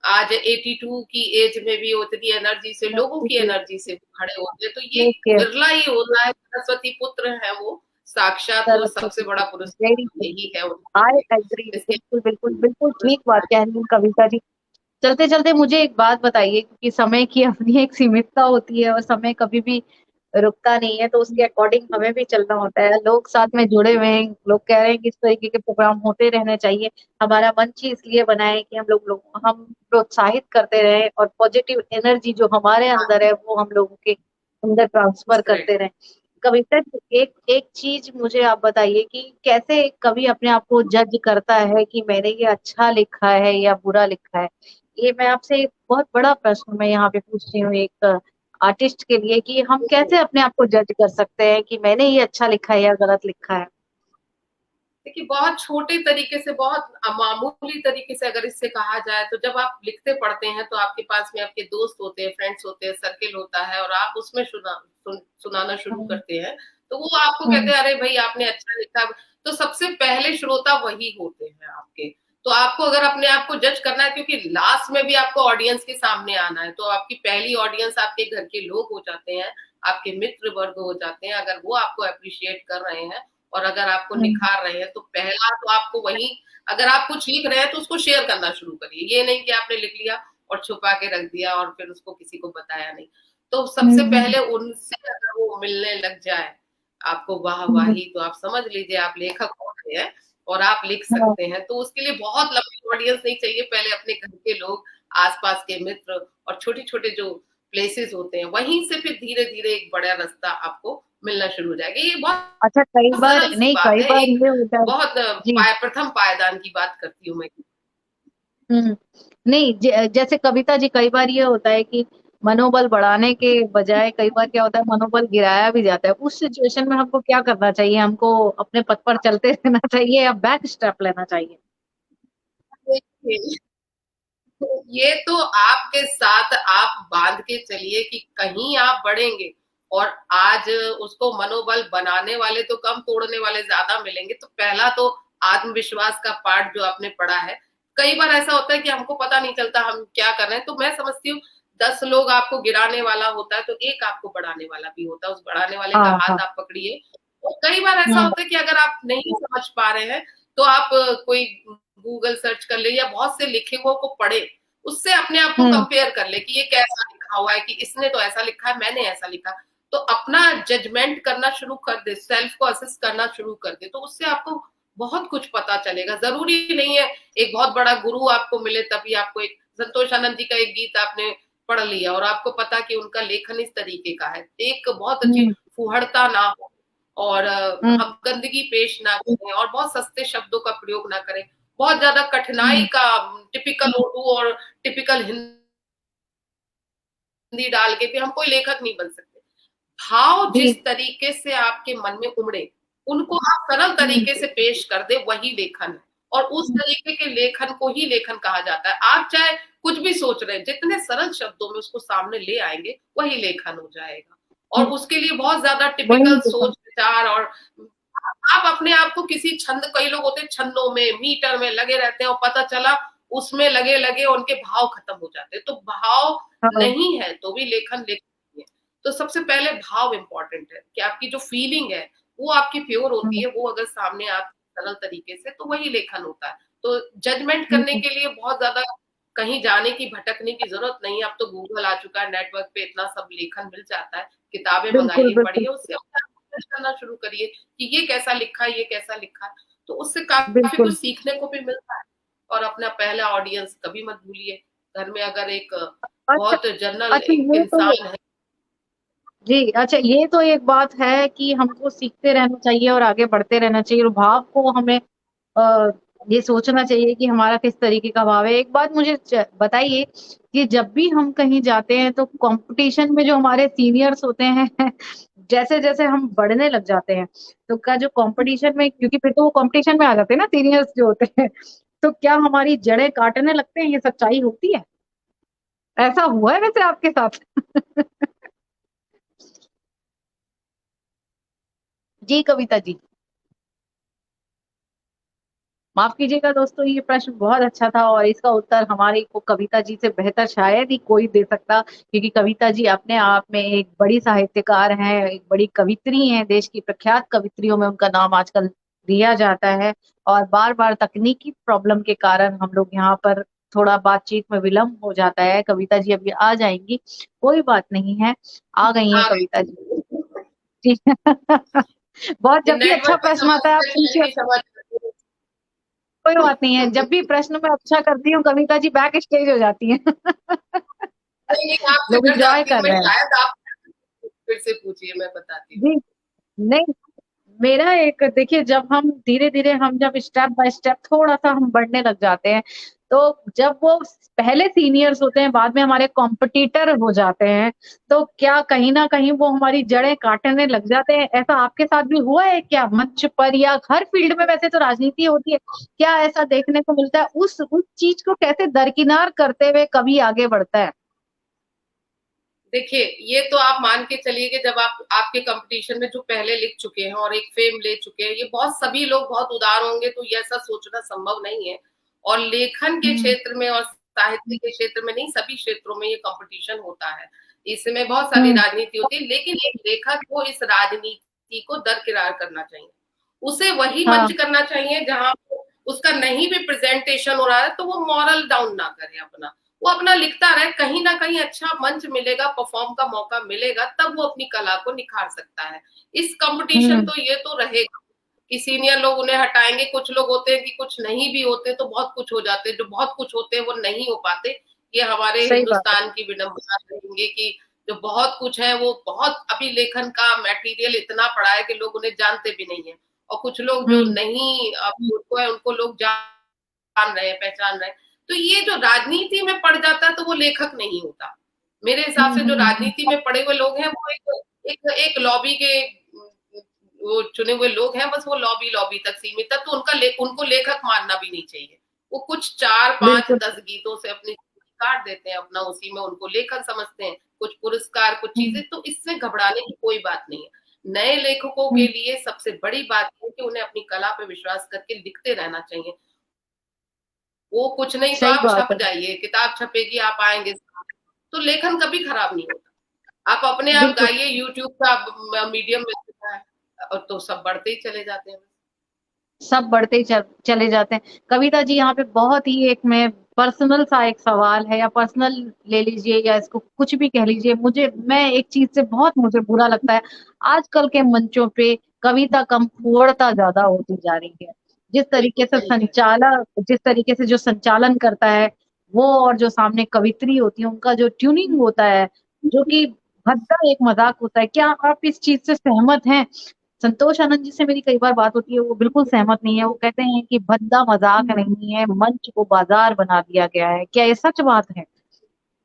आज 82 की एज में भी उतनी एनर्जी से, लोगों की एनर्जी से खड़े होते हैं। तो ये ओके, विरला ही होता है, सरस्वती पुत्र है वो साक्षात, तो सबसे बड़ा वेरी पुरस्कार गुड, यही है उनके आई लिए। एग्री, इसके बिल्कुल बिल्कुल बिल्कुल ठीक बात कह रही हूँ कविता जी। चलते चलते मुझे एक बात बताइए, क्योंकि समय की अपनी एक सीमितता होती है और समय कभी भी रुकता नहीं है, तो उसके अकॉर्डिंग हमें भी चलना होता है। लोग साथ में जुड़े हुए हैं, लोग कह रहे हैं कि इस तरीके के प्रोग्राम होते रहने चाहिए। हमारा मंच ही इसलिए बना है कि हम प्रोत्साहित करते रहें और पॉजिटिव एनर्जी जो हमारे अंदर है वो हम लोगों के अंदर ट्रांसफर करेक्ट। करते रहें। कविता जी, एक एक चीज मुझे आप बताइए कि कैसे कवि अपने आप को जज करता है कि मैंने ये अच्छा लिखा है या बुरा लिखा है? ये मैं आपसे एक बहुत बड़ा प्रश्न मैं यहाँ पे पूछ रही हूँ एक आर्टिस्ट के लिए, कि हम कैसे अपने आप को जज कर सकते हैं कि मैंने ये अच्छा लिखा है या गलत लिखा है? देखिए, बहुत छोटे तरीके से, बहुत मामूली तरीके से अगर इससे कहा जाए, तो जब आप लिखते पढ़ते हैं तो आपके पास में आपके दोस्त होते हैं, फ्रेंड्स होते हैं, सर्किल होता है, और आप उसमें सुनाना शुरू हम्म, करते हैं। तो वो आपको कहते हम्म, हैं, अरे भाई आपने अच्छा लिखा। तो सबसे पहले श्रोता वही होते हैं आपके। तो आपको अगर अपने आप को जज करना है, क्योंकि लास्ट में भी आपको ऑडियंस के सामने आना है, तो आपकी पहली ऑडियंस आपके घर के लोग हो जाते हैं, आपके मित्र वर्ग हो जाते हैं। अगर वो आपको अप्रिशिएट कर रहे हैं और अगर आपको हम्म, निखार रहे हैं, तो पहला तो आपको वही, अगर आप कुछ लिख रहे हैं तो उसको शेयर करना शुरू करिए। ये नहीं कि आपने लिख लिया और छुपा के रख दिया और फिर उसको किसी को बताया नहीं। तो सबसे हम्म, पहले उनसे अगर वो मिलने लग जाए आपको हम्म, वाहवाही, तो आप समझ लीजिए आप लेखक हो गए हैं और आप लिख हाँ, सकते हैं। तो उसके लिए बहुत लंबी ऑडियंस नहीं चाहिए, पहले अपने घर के लोग, आसपास के मित्र और छोटे छोटे जो प्लेसेस होते हैं, वहीं से फिर धीरे धीरे एक बड़ा रास्ता आपको मिलना शुरू हो जाएगा। ये बहुत अच्छा, कई बार सरल सी नहीं, बात कई है, बार एक ये होता है। बहुत जी, प्रथम पायदान की बात करती हूँ मैं। हम्म, नहीं, जैसे कविता जी, कई बार ये होता है कि मनोबल बढ़ाने के बजाय कई बार क्या होता है, मनोबल गिराया भी जाता है। उस सिचुएशन में हमको क्या करना चाहिए? हमको अपने पथ पर चलते रहना चाहिए या बैक स्टेप लेना चाहिए? देखिए, ये तो आपके साथ आप बांध के चलिए कि कहीं आप बढ़ेंगे। और आज उसको मनोबल बनाने वाले तो कम, तोड़ने वाले ज्यादा मिलेंगे। तो पहला तो आत्मविश्वास का पाठ जो आपने पढ़ा है। कई बार ऐसा होता है कि हमको पता नहीं चलता हम क्या कर रहे हैं, तो मैं समझती हूँ 10 लोग आपको गिराने वाला होता है तो एक आपको बढ़ाने वाला भी होता है, उस बढ़ाने वाले का हाँ हाँ। हाथ आप पकड़िए। और कई बार ऐसा होता है कि अगर आप नहीं समझ पा रहे हैं तो आप कोई गूगल सर्च कर ले या बहुत से लिखे हुए को पढ़े, उससे अपने आप को हम्म कंपेयर कर ले कि ये कैसा लिखा हुआ है, कि इसने तो ऐसा लिखा है, मैंने ऐसा लिखा। तो अपना जजमेंट करना शुरू कर दे, सेल्फ को असेस करना शुरू कर दे, तो उससे आपको बहुत कुछ पता चलेगा। जरूरी नहीं है एक बहुत बड़ा गुरु आपको मिले तभी आपको, एक संतोष आनंद जी का एक गीत आपने पढ़ लिया और आपको पता कि उनका लेखन इस तरीके का है, एक बहुत अच्छी हम्म फुहड़ता ना हो और हम्म हम गंदगी पेश ना करें और बहुत सस्ते शब्दों का प्रयोग ना करें, बहुत ज्यादा कठिनाई हम्म का टिपिकल उर्दू और टिपिकल हिंदी डाल के भी हम कोई लेखक नहीं बन सकते। भाव जी। जिस तरीके से आपके मन में उमड़े उनको आप सरल हम्म तरीके से पेश कर दे, वही लेखन है। और उस तरीके के लेखन को ही लेखन कहा जाता है। आप चाहे कुछ भी सोच रहे हैं, जितने सरल शब्दों में उसको सामने ले आएंगे वही लेखन हो जाएगा। और उसके लिए बहुत ज्यादा वही टिपिकल देखा। सोच विचार और आप अपने आप को किसी छंद, कई लोग होते हैं छंदों में मीटर में लगे रहते हैं और पता चला उसमें लगे लगे उनके भाव खत्म हो जाते हैं। तो भाव हाँ। नहीं है तो भी लेखन लेखन है। तो सबसे पहले भाव इंपॉर्टेंट है कि आपकी जो फीलिंग है वो आपकी प्योर होती हम्म है, वो अगर सामने आप सरल तरीके से, तो वही लेखन होता है। तो जजमेंट करने हम्म के लिए बहुत ज्यादा कहीं जाने की भटकने की जरूरत नहीं है। अब तो गूगल आ चुका है, नेटवर्क पे इतना सब लेखन मिल जाता है, किताबें बिल्कुल मंगाइए, बिल्कुल पढ़िए, उससे करना शुरू करिए कि ये कैसा लिखा है, ये कैसा लिखा है। तो उससे काफी बिल्कुल। कुछ सीखने को भी मिलता है। और अपना पहला ऑडियंस कभी मत भूलिए। घर में अगर एक अच्छा। बहुत जनरल अच्छा एक ये तो इंसान है। जी, अच्छा ये तो एक बात है कि हमको सीखते रहना चाहिए और आगे बढ़ते रहना चाहिए, और भाव को हमें ये सोचना चाहिए कि हमारा किस तरीके का भाव है। एक बात मुझे बताइए कि जब भी हम कहीं जाते हैं तो कंपटीशन में जो हमारे सीनियर्स होते हैं जैसे जैसे हम बढ़ने लग जाते हैं, तो क्या जो कंपटीशन में, क्योंकि फिर तो वो कंपटीशन में आ जाते हैं ना सीनियर्स जो होते हैं, तो क्या हमारी जड़ें काटने लगते हैं? ये सच्चाई होती है? ऐसा हुआ है वैसे आपके साथ? जी कविता जी। माफ कीजिएगा दोस्तों, ये प्रश्न बहुत अच्छा था और इसका उत्तर हमारी को कविता जी से बेहतर शायद ही कोई दे सकता, क्योंकि कविता जी अपने आप में एक बड़ी साहित्यकार हैं, एक बड़ी कवित्री हैं, देश की प्रख्यात कवित्रियों में उनका नाम आजकल लिया जाता है। और बार बार तकनीकी प्रॉब्लम के कारण हम लोग यहाँ पर थोड़ा बातचीत में विलम्ब हो जाता है। कविता जी अभी आ जाएंगी, कोई बात नहीं है, आ गई हैं आ कविता जी। गई। जी बहुत, ये जब भी अच्छा नेटवर्क की प्रश्न आता है आप समस्या है, पूछिए। नहीं समझ रही। कोई बात नहीं है, जब भी प्रश्न में अच्छा करती हूँ कविता जी बैक स्टेज हो जाती हैं नहीं नहीं, आपसे लोग डर एंजॉय जाती हूँ कर मैं, रहे हैं। शायद आप फिर से पूछिए, मैं बताती हूँ। जी नहीं, मेरा एक देखिए, जब हम धीरे धीरे, हम जब स्टेप बाय स्टेप थोड़ा सा हम बढ़ने लग जाते हैं, तो जब वो पहले सीनियर्स होते हैं बाद में हमारे कॉम्पिटिटर हो जाते हैं, तो क्या कहीं ना कहीं वो हमारी जड़ें काटने लग जाते हैं? ऐसा आपके साथ भी हुआ है क्या, मंच पर या हर फील्ड में? वैसे तो राजनीति होती है, क्या ऐसा देखने को मिलता है? उस चीज को कैसे दरकिनार करते हुए कभी आगे बढ़ता है? देखिए, ये तो आप मान के चलिए कि जब आप आपके कंपटीशन में जो पहले लिख चुके हैं और एक फेम ले चुके हैं, ये बहुत सभी लोग बहुत उदार होंगे, तो ये ऐसा सोचना संभव नहीं है। और लेखन के हम्म क्षेत्र में और साहित्य के क्षेत्र में नहीं, सभी क्षेत्रों में ये कंपटीशन होता है। इसमें बहुत सारी हम्म राजनीति होती है, लेकिन एक लेखक को इस राजनीति को दरकिनार करना चाहिए। उसे वही हाँ। मंच करना चाहिए जहां उसका नहीं भी प्रेजेंटेशन हो रहा है तो वो मॉरल डाउन ना करे अपना, वो अपना लिखता रहे, कहीं ना कहीं अच्छा मंच मिलेगा, परफॉर्म का मौका मिलेगा, तब वो अपनी कला को निखार सकता है। इस कंपटीशन हम्म तो ये तो रहेगा कि सीनियर लोग उन्हें हटाएंगे, कुछ लोग होते हैं कि कुछ नहीं भी होते तो बहुत कुछ हो जाते हैं, जो बहुत कुछ होते हैं वो नहीं हो पाते। ये हमारे सही बात है। हिंदुस्तान की विडंबना रहेंगे कि जो बहुत कुछ है वो बहुत, अभी लेखन का मटेरियल इतना पड़ा है कि लोग उन्हें जानते भी नहीं है। और कुछ लोग जो हम्म नहीं अभी उनको है, उनको लोग जान रहे हैं, पहचान रहे हैं। तो ये जो राजनीति में पड़ जाता है तो वो लेखक नहीं होता। मेरे हिसाब से जो हम्म। राजनीति में पड़े हुए लोग हैं वो एक लॉबी के वो चुने हुए लोग हैं, बस वो लॉबी लॉबी तक सीमित है। तो उनको लेखक मानना भी नहीं चाहिए। वो कुछ 4 5 बिल्कुल। 10 गीतों से अपनी काट देते हैं अपना, उसी में उनको लेखक समझते हैं, कुछ पुरस्कार कुछ हम्म चीजें, तो इससे घबराने की कोई बात नहीं है। नए लेखकों के हम्म, लिए सबसे बड़ी बात है कि उन्हें अपनी कला पे विश्वास करके लिखते रहना चाहिए। वो कुछ नहीं तो सही आप बात छप है। जाइए, किताब छपेगी, आप आएंगे। तो लेखन कभी खराब नहीं होता। आप अपने आप बिल्कुल गाइए, यूट्यूब का मीडियम मिल चुका है और तो सब बढ़ते ही चले जाते हैं। सब बढ़ते ही चले जाते हैं। कविता जी यहाँ पे बहुत ही एक मैं पर्सनल सा एक सवाल है, या पर्सनल ले लीजिए या इसको कुछ भी कह लीजिए, मैं एक चीज से बहुत मुझे बुरा लगता है। आजकल के मंचों पे कविता कम फुहड़ता ज्यादा होती जा रही है। बिल्कुल सही कह रहे जिस तरीके से जो संचालन करता है वो, और जो सामने कवित्री होती है उनका जो ट्यूनिंग होता है, जो कि भद्दा एक मजाक होता है। क्या आप इस चीज से सहमत हैं? संतोष आनंद जी से मेरी कई बार बात होती है, वो बिल्कुल सहमत नहीं है। वो कहते हैं कि भद्दा मजाक नहीं है, मंच को बाजार बना दिया गया है। क्या ये सच बात है?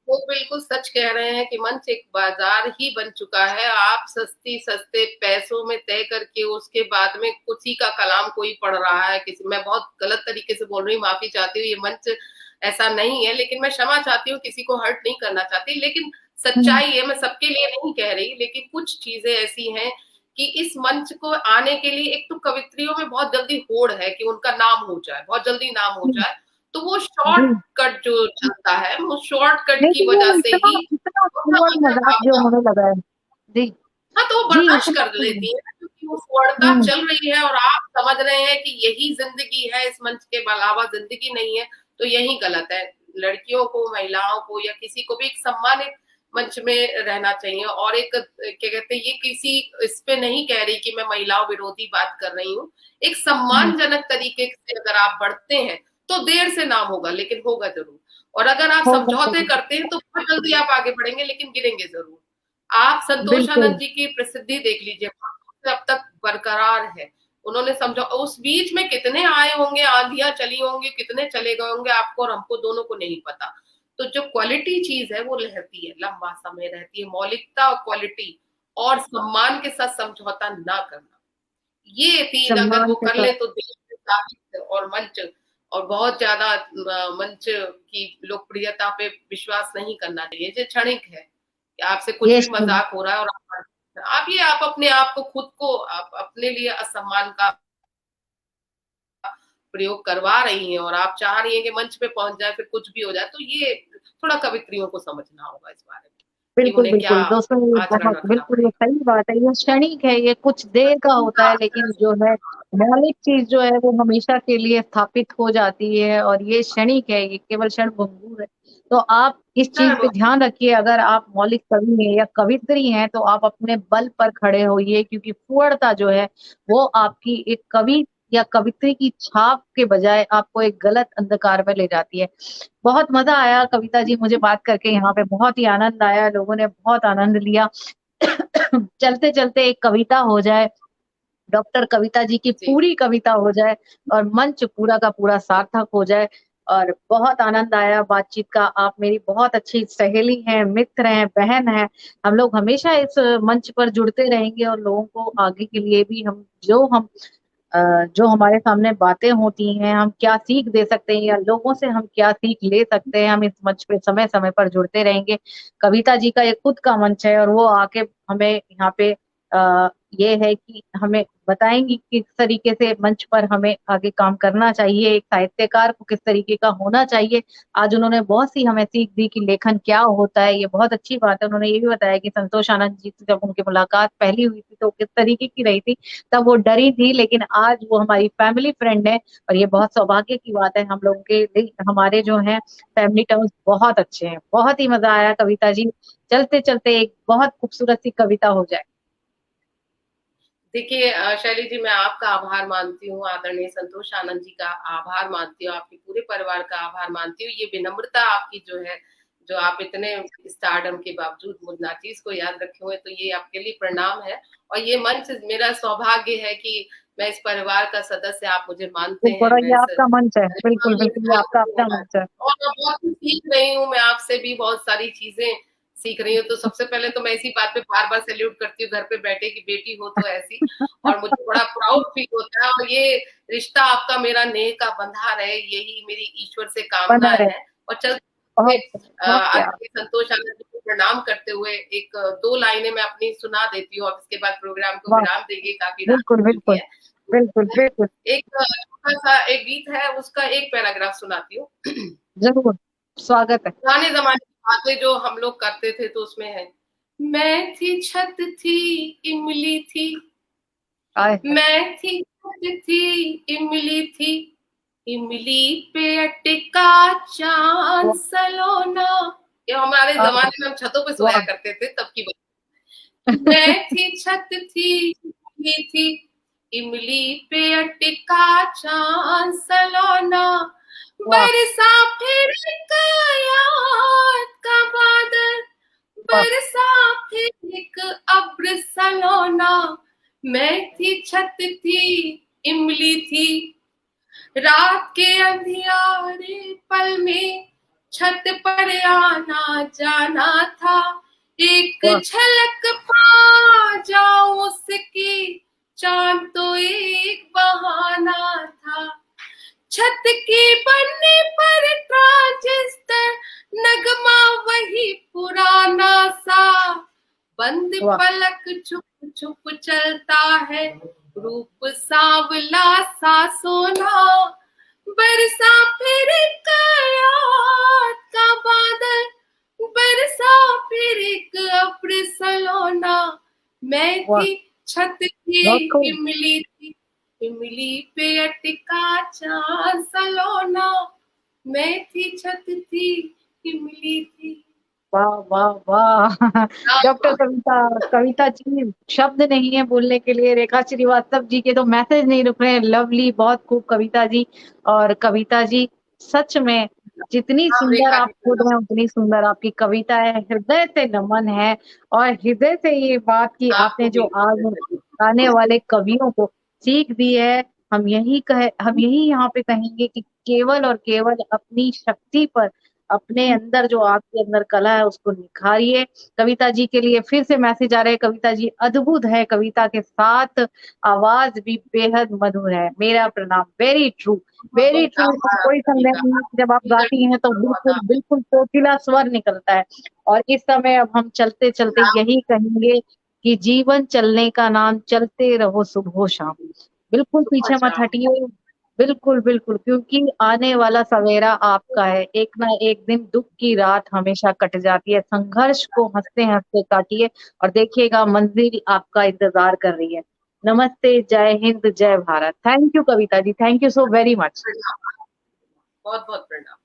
वो बिल्कुल सच कह रहे हैं कि मंच एक बाजार ही बन चुका है। आप सस्ते पैसों में तय करके उसके बाद में किसी का कलाम कोई पढ़ रहा है, किसी, मैं बहुत गलत तरीके से बोल रही हूँ, माफी चाहती हूँ, ये मंच ऐसा नहीं है, लेकिन मैं क्षमा चाहती हूँ, किसी को हर्ट नहीं करना चाहती, लेकिन हम्म, सच्चाई है। मैं सबके लिए नहीं कह रही, लेकिन कुछ चीजें ऐसी हैं कि इस मंच को आने के लिए एक तो कवित्रियों में बहुत जल्दी होड़ है कि उनका नाम हो जाए, बहुत जल्दी नाम हो हम्म, जाए, तो वो जी। शॉर्टकट जो चलता है, वो शॉर्टकट नहीं की तो वजह वो से इतना ही इतना अपना फुहड़ अंदर मजाक जो भावना, होने लगा है। जी। हाँ, तो वो जी बर्दाश्त इतना कर लेती है क्योंकि वो फुहड़ता हम्म, चल रही है और आप समझ रहे हैं कि यही जिंदगी है, इस मंच के अलावा जिंदगी नहीं है, तो यही गलत है। लड़कियों को, महिलाओं को या किसी को भी एक सम्मानित मंच में रहना चाहिए। और एक क्या कहते हैं, ये किसी इस पे नहीं कह रही कि मैं महिलाओं विरोधी बात कर रही हूँ, एक हम्म, सम्मानजनक तरीके से अगर आप बढ़ते हैं तो देर से नाम होगा, लेकिन होगा जरूर। और अगर आप होगा समझौते जरूर। करते हैं तो बहुत जल्दी आप आगे बढ़ेंगे, लेकिन गिरेंगे जरूर। आप संतोष बिल्कुल आनंद जी की प्रसिद्धि देख लीजिए, अब तक बरकरार है। उन्होंने समझा, उस बीच में कितने आए होंगे, आंधियां चली होंगी, कितने चले गए होंगे, आपको और हमको दोनों को नहीं पता। तो जो क्वालिटी चीज है वो रहती है, लंबा समय रहती है, मौलिकता और क्वालिटी और सम्मान के साथ समझौता ना करना, ये तीन अगर सम्मान वो के कर साथ। ले तो देश में साहित्य और मंच और बहुत ज्यादा मंच की लोकप्रियता पे विश्वास नहीं करना चाहिए। ये क्षणिक है कि आपसे कुछ ये भी मजाक हो रहा है और आप अपने आप को, खुद को आप अपने लिए असम्मान का प्रयोग करवा रही हैं और आप चाह रही हैं कि मंच पे पहुंच जाए, फिर कुछ भी हो जाए, तो ये थोड़ा कवित्रियों को समझना होगा इस बारे में कि बिल्कुल उन्हें क्या बिल्कुल दोस्तों, ये आचरण बहुत रखना बिल्कुल ये पड़ेगा। सही बात है। ये क्षणिक है, ये कुछ देर का होता उनका है, आचरण लेकिन जो है मौलिक चीज जो है वो हमेशा के लिए स्थापित हो जाती है, और ये क्षणिक है, ये केवल क्षण भंगुर है। तो आप इस चीज पे ध्यान रखिए। अगर आप मौलिक कवि हैं या कवित्री हैं तो आप अपने बल पर खड़े होइए, क्योंकि फुहड़ता जो है वो आपकी एक कवि या कवित्री की छाप के बजाय आपको एक गलत अंधकार में ले जाती है। बहुत मजा आया कविता जी, मुझे बात करके यहाँ पे बहुत ही आनंद आया, लोगों ने बहुत आनंद लिया। चलते चलते एक कविता हो जाए, डॉक्टर कविता जी की जी पूरी कविता हो जाए, और मंच पूरा का पूरा सार्थक हो जाए। और बहुत आनंद आया बातचीत का। आप मेरी बहुत अच्छी सहेली हैं, मित्र हैं, बहन हैं। हम लोग हमेशा इस मंच पर जुड़ते रहेंगे, और लोगों को आगे के लिए भी जो हमारे सामने बातें होती हैं, हम क्या सीख दे सकते हैं या लोगों से हम क्या सीख ले सकते हैं, हम इस मंच पे समय समय पर जुड़ते रहेंगे। कविता जी का एक खुद का मंच है, और वो आके हमें यहाँ पे ये है कि हमें बताएंगी किस तरीके से मंच पर हमें आगे काम करना चाहिए, एक साहित्यकार को किस तरीके का होना चाहिए। आज उन्होंने बहुत सी हमें सीख दी कि लेखन क्या होता है, ये बहुत अच्छी बात है। उन्होंने ये भी बताया कि संतोष आनंद जी से जब उनकी मुलाकात पहली हुई थी तो किस तरीके की रही थी, तब वो डरी थी, लेकिन आज वो हमारी फैमिली फ्रेंड है। और ये बहुत सौभाग्य की बात है हम लोगों के लिए, हमारे जो हैं फैमिली टर्म्स बहुत अच्छे हैं। बहुत ही मजा आया कविता जी। चलते चलते एक बहुत खूबसूरत सी कविता हो जाए। देखिए शैली जी, मैं आपका आभार मानती हूँ, आदरणीय संतोष आनंद जी का आभार मानती हूँ, आपके पूरे परिवार का आभार मानती हूँ। ये विनम्रता आपकी जो है, जो आप इतने स्टारडम के बावजूद मुझ नाचीज को याद रखे हुए, तो ये आपके लिए प्रणाम है। और ये मंच मेरा सौभाग्य है कि मैं इस परिवार का सदस्य, आप मुझे मानते हैं, बड़ा मैं ये इस आपका मंच है, बिल्कुल बिल्कुल, ये आपका अपना मंच है। और मैं बहुत कुछ सीख रही हूँ, मैं आपसे भी बहुत सारी चीजें सीख रही हूँ। तो सबसे पहले तो मैं इसी बात पे बार बार सैल्यूट करती हूँ, घर पे बैठे की बेटी हो तो ऐसी, और मुझे बड़ा प्राउड फील होता है। और ये रिश्ता आपका मेरा नेह का बंधा रहे, यही मेरी ईश्वर से बना कामनाएं रहे। हैं। और चलते हुए बहुत बहुत प्यार। आदरणीय संतोष आनंद जी को प्रणाम करते हुए एक दो लाइनें मैं अपनी सुना देती हूँ, और इसके बाद प्रोग्राम को वाह, विराम देंगे, काफी रात बिल्कुल हो चुकी बिल्कुल है। बिल्कुल बिल्कुल। एक छोटा सा एक गीत है, उसका एक पैराग्राफ सुनाती हूँ। जरूर, स्वागत है। पुराने जमाने बातें जो हम लोग करते थे तो उसमें है, मैं थी छत थी इमली थी, आय, मैं थी छत थी इमली थी, इमली पे अटका चांद वाह, सलोना। ये हमारे आय, जमाने में हम छतों पे सोया वाह, करते थे तब की बात। मैं थी छत थी इमली थी, इमली पे अटका चांद सलोना, वाह, बरसा फिर एक याद का बादल, वाह, बरसा फिर एक अब्र सलोना, मैं थी छत थी इमली थी, रात के अंधियारे पल में छत पर आना जाना था, एक वाह, झलक पा जाऊं उसकी, चांद तो एक बहाना था, छत के बनने पर ट्रांजिस्टर, नगमा वही पुराना सा, बंद वाह, पलक चुप चुप चलता है, रूप सांवला सा सोना, बरसा फिर एक याद का बादल, बरसा फिर एक अब्र सलोना, मैं वाह, थी छत थी बहुत खूब। इमली थी, इमली पे अटका चांद सलोना, मैं थी छत थी इमली थी। वाह वाह वाह डॉक्टर कविता, कविता जी शब्द नहीं है बोलने के लिए। रेखा श्रीवास्तव जी के तो मैसेज नहीं रुक रहे हैं। लवली, बहुत खूब कविता जी। और कविता जी, सच में जितनी आप सुंदर रेखा आप जी खुद हैं उतनी सुंदर आपकी कविता है। हृदय से नमन है। और हृदय से ये बात की आपको आपने जो भी आज आने वाले कवियों को सीख दी है, हम यही यहाँ पे कहेंगे कि केवल और केवल अपनी शक्ति पर, अपने अंदर जो आपके अंदर कला है उसको निखारिए। कविता जी के लिए फिर से मैसेज आ रहे हैं। कविता जी अद्भुत है, कविता के साथ आवाज भी बेहद मधुर है। मेरा प्रणाम। वेरी ट्रू, बहुत वेरी बहुत ट्रू, इसमें आभार कोई आप सभी संदेह का, नहीं है कि जब आप आपकी गाती हैं तो बहुत बिल्कुल बिल्कुल कोकिला स्वर निकलता है। और इस समय अब हम चलते चलते आभार। यही कहेंगे कि जीवन चलने का नाम, चलते रहो सुबह शाम। बिल्कुल सुबह पीछे मत शाम हटिए। बिल्कुल बिल्कुल, क्योंकि आने वाला सवेरा आपका है। एक ना एक दिन दुख की रात हमेशा कट जाती है। संघर्ष को हंसते हंसते काटिए और देखिएगा मंजिल आपका इंतजार कर रही है। नमस्ते, जय हिंद, जय Bharat. Thank you Kavita ji, thank you so very much. प्रणाम, बहुत बहुत प्रणाम।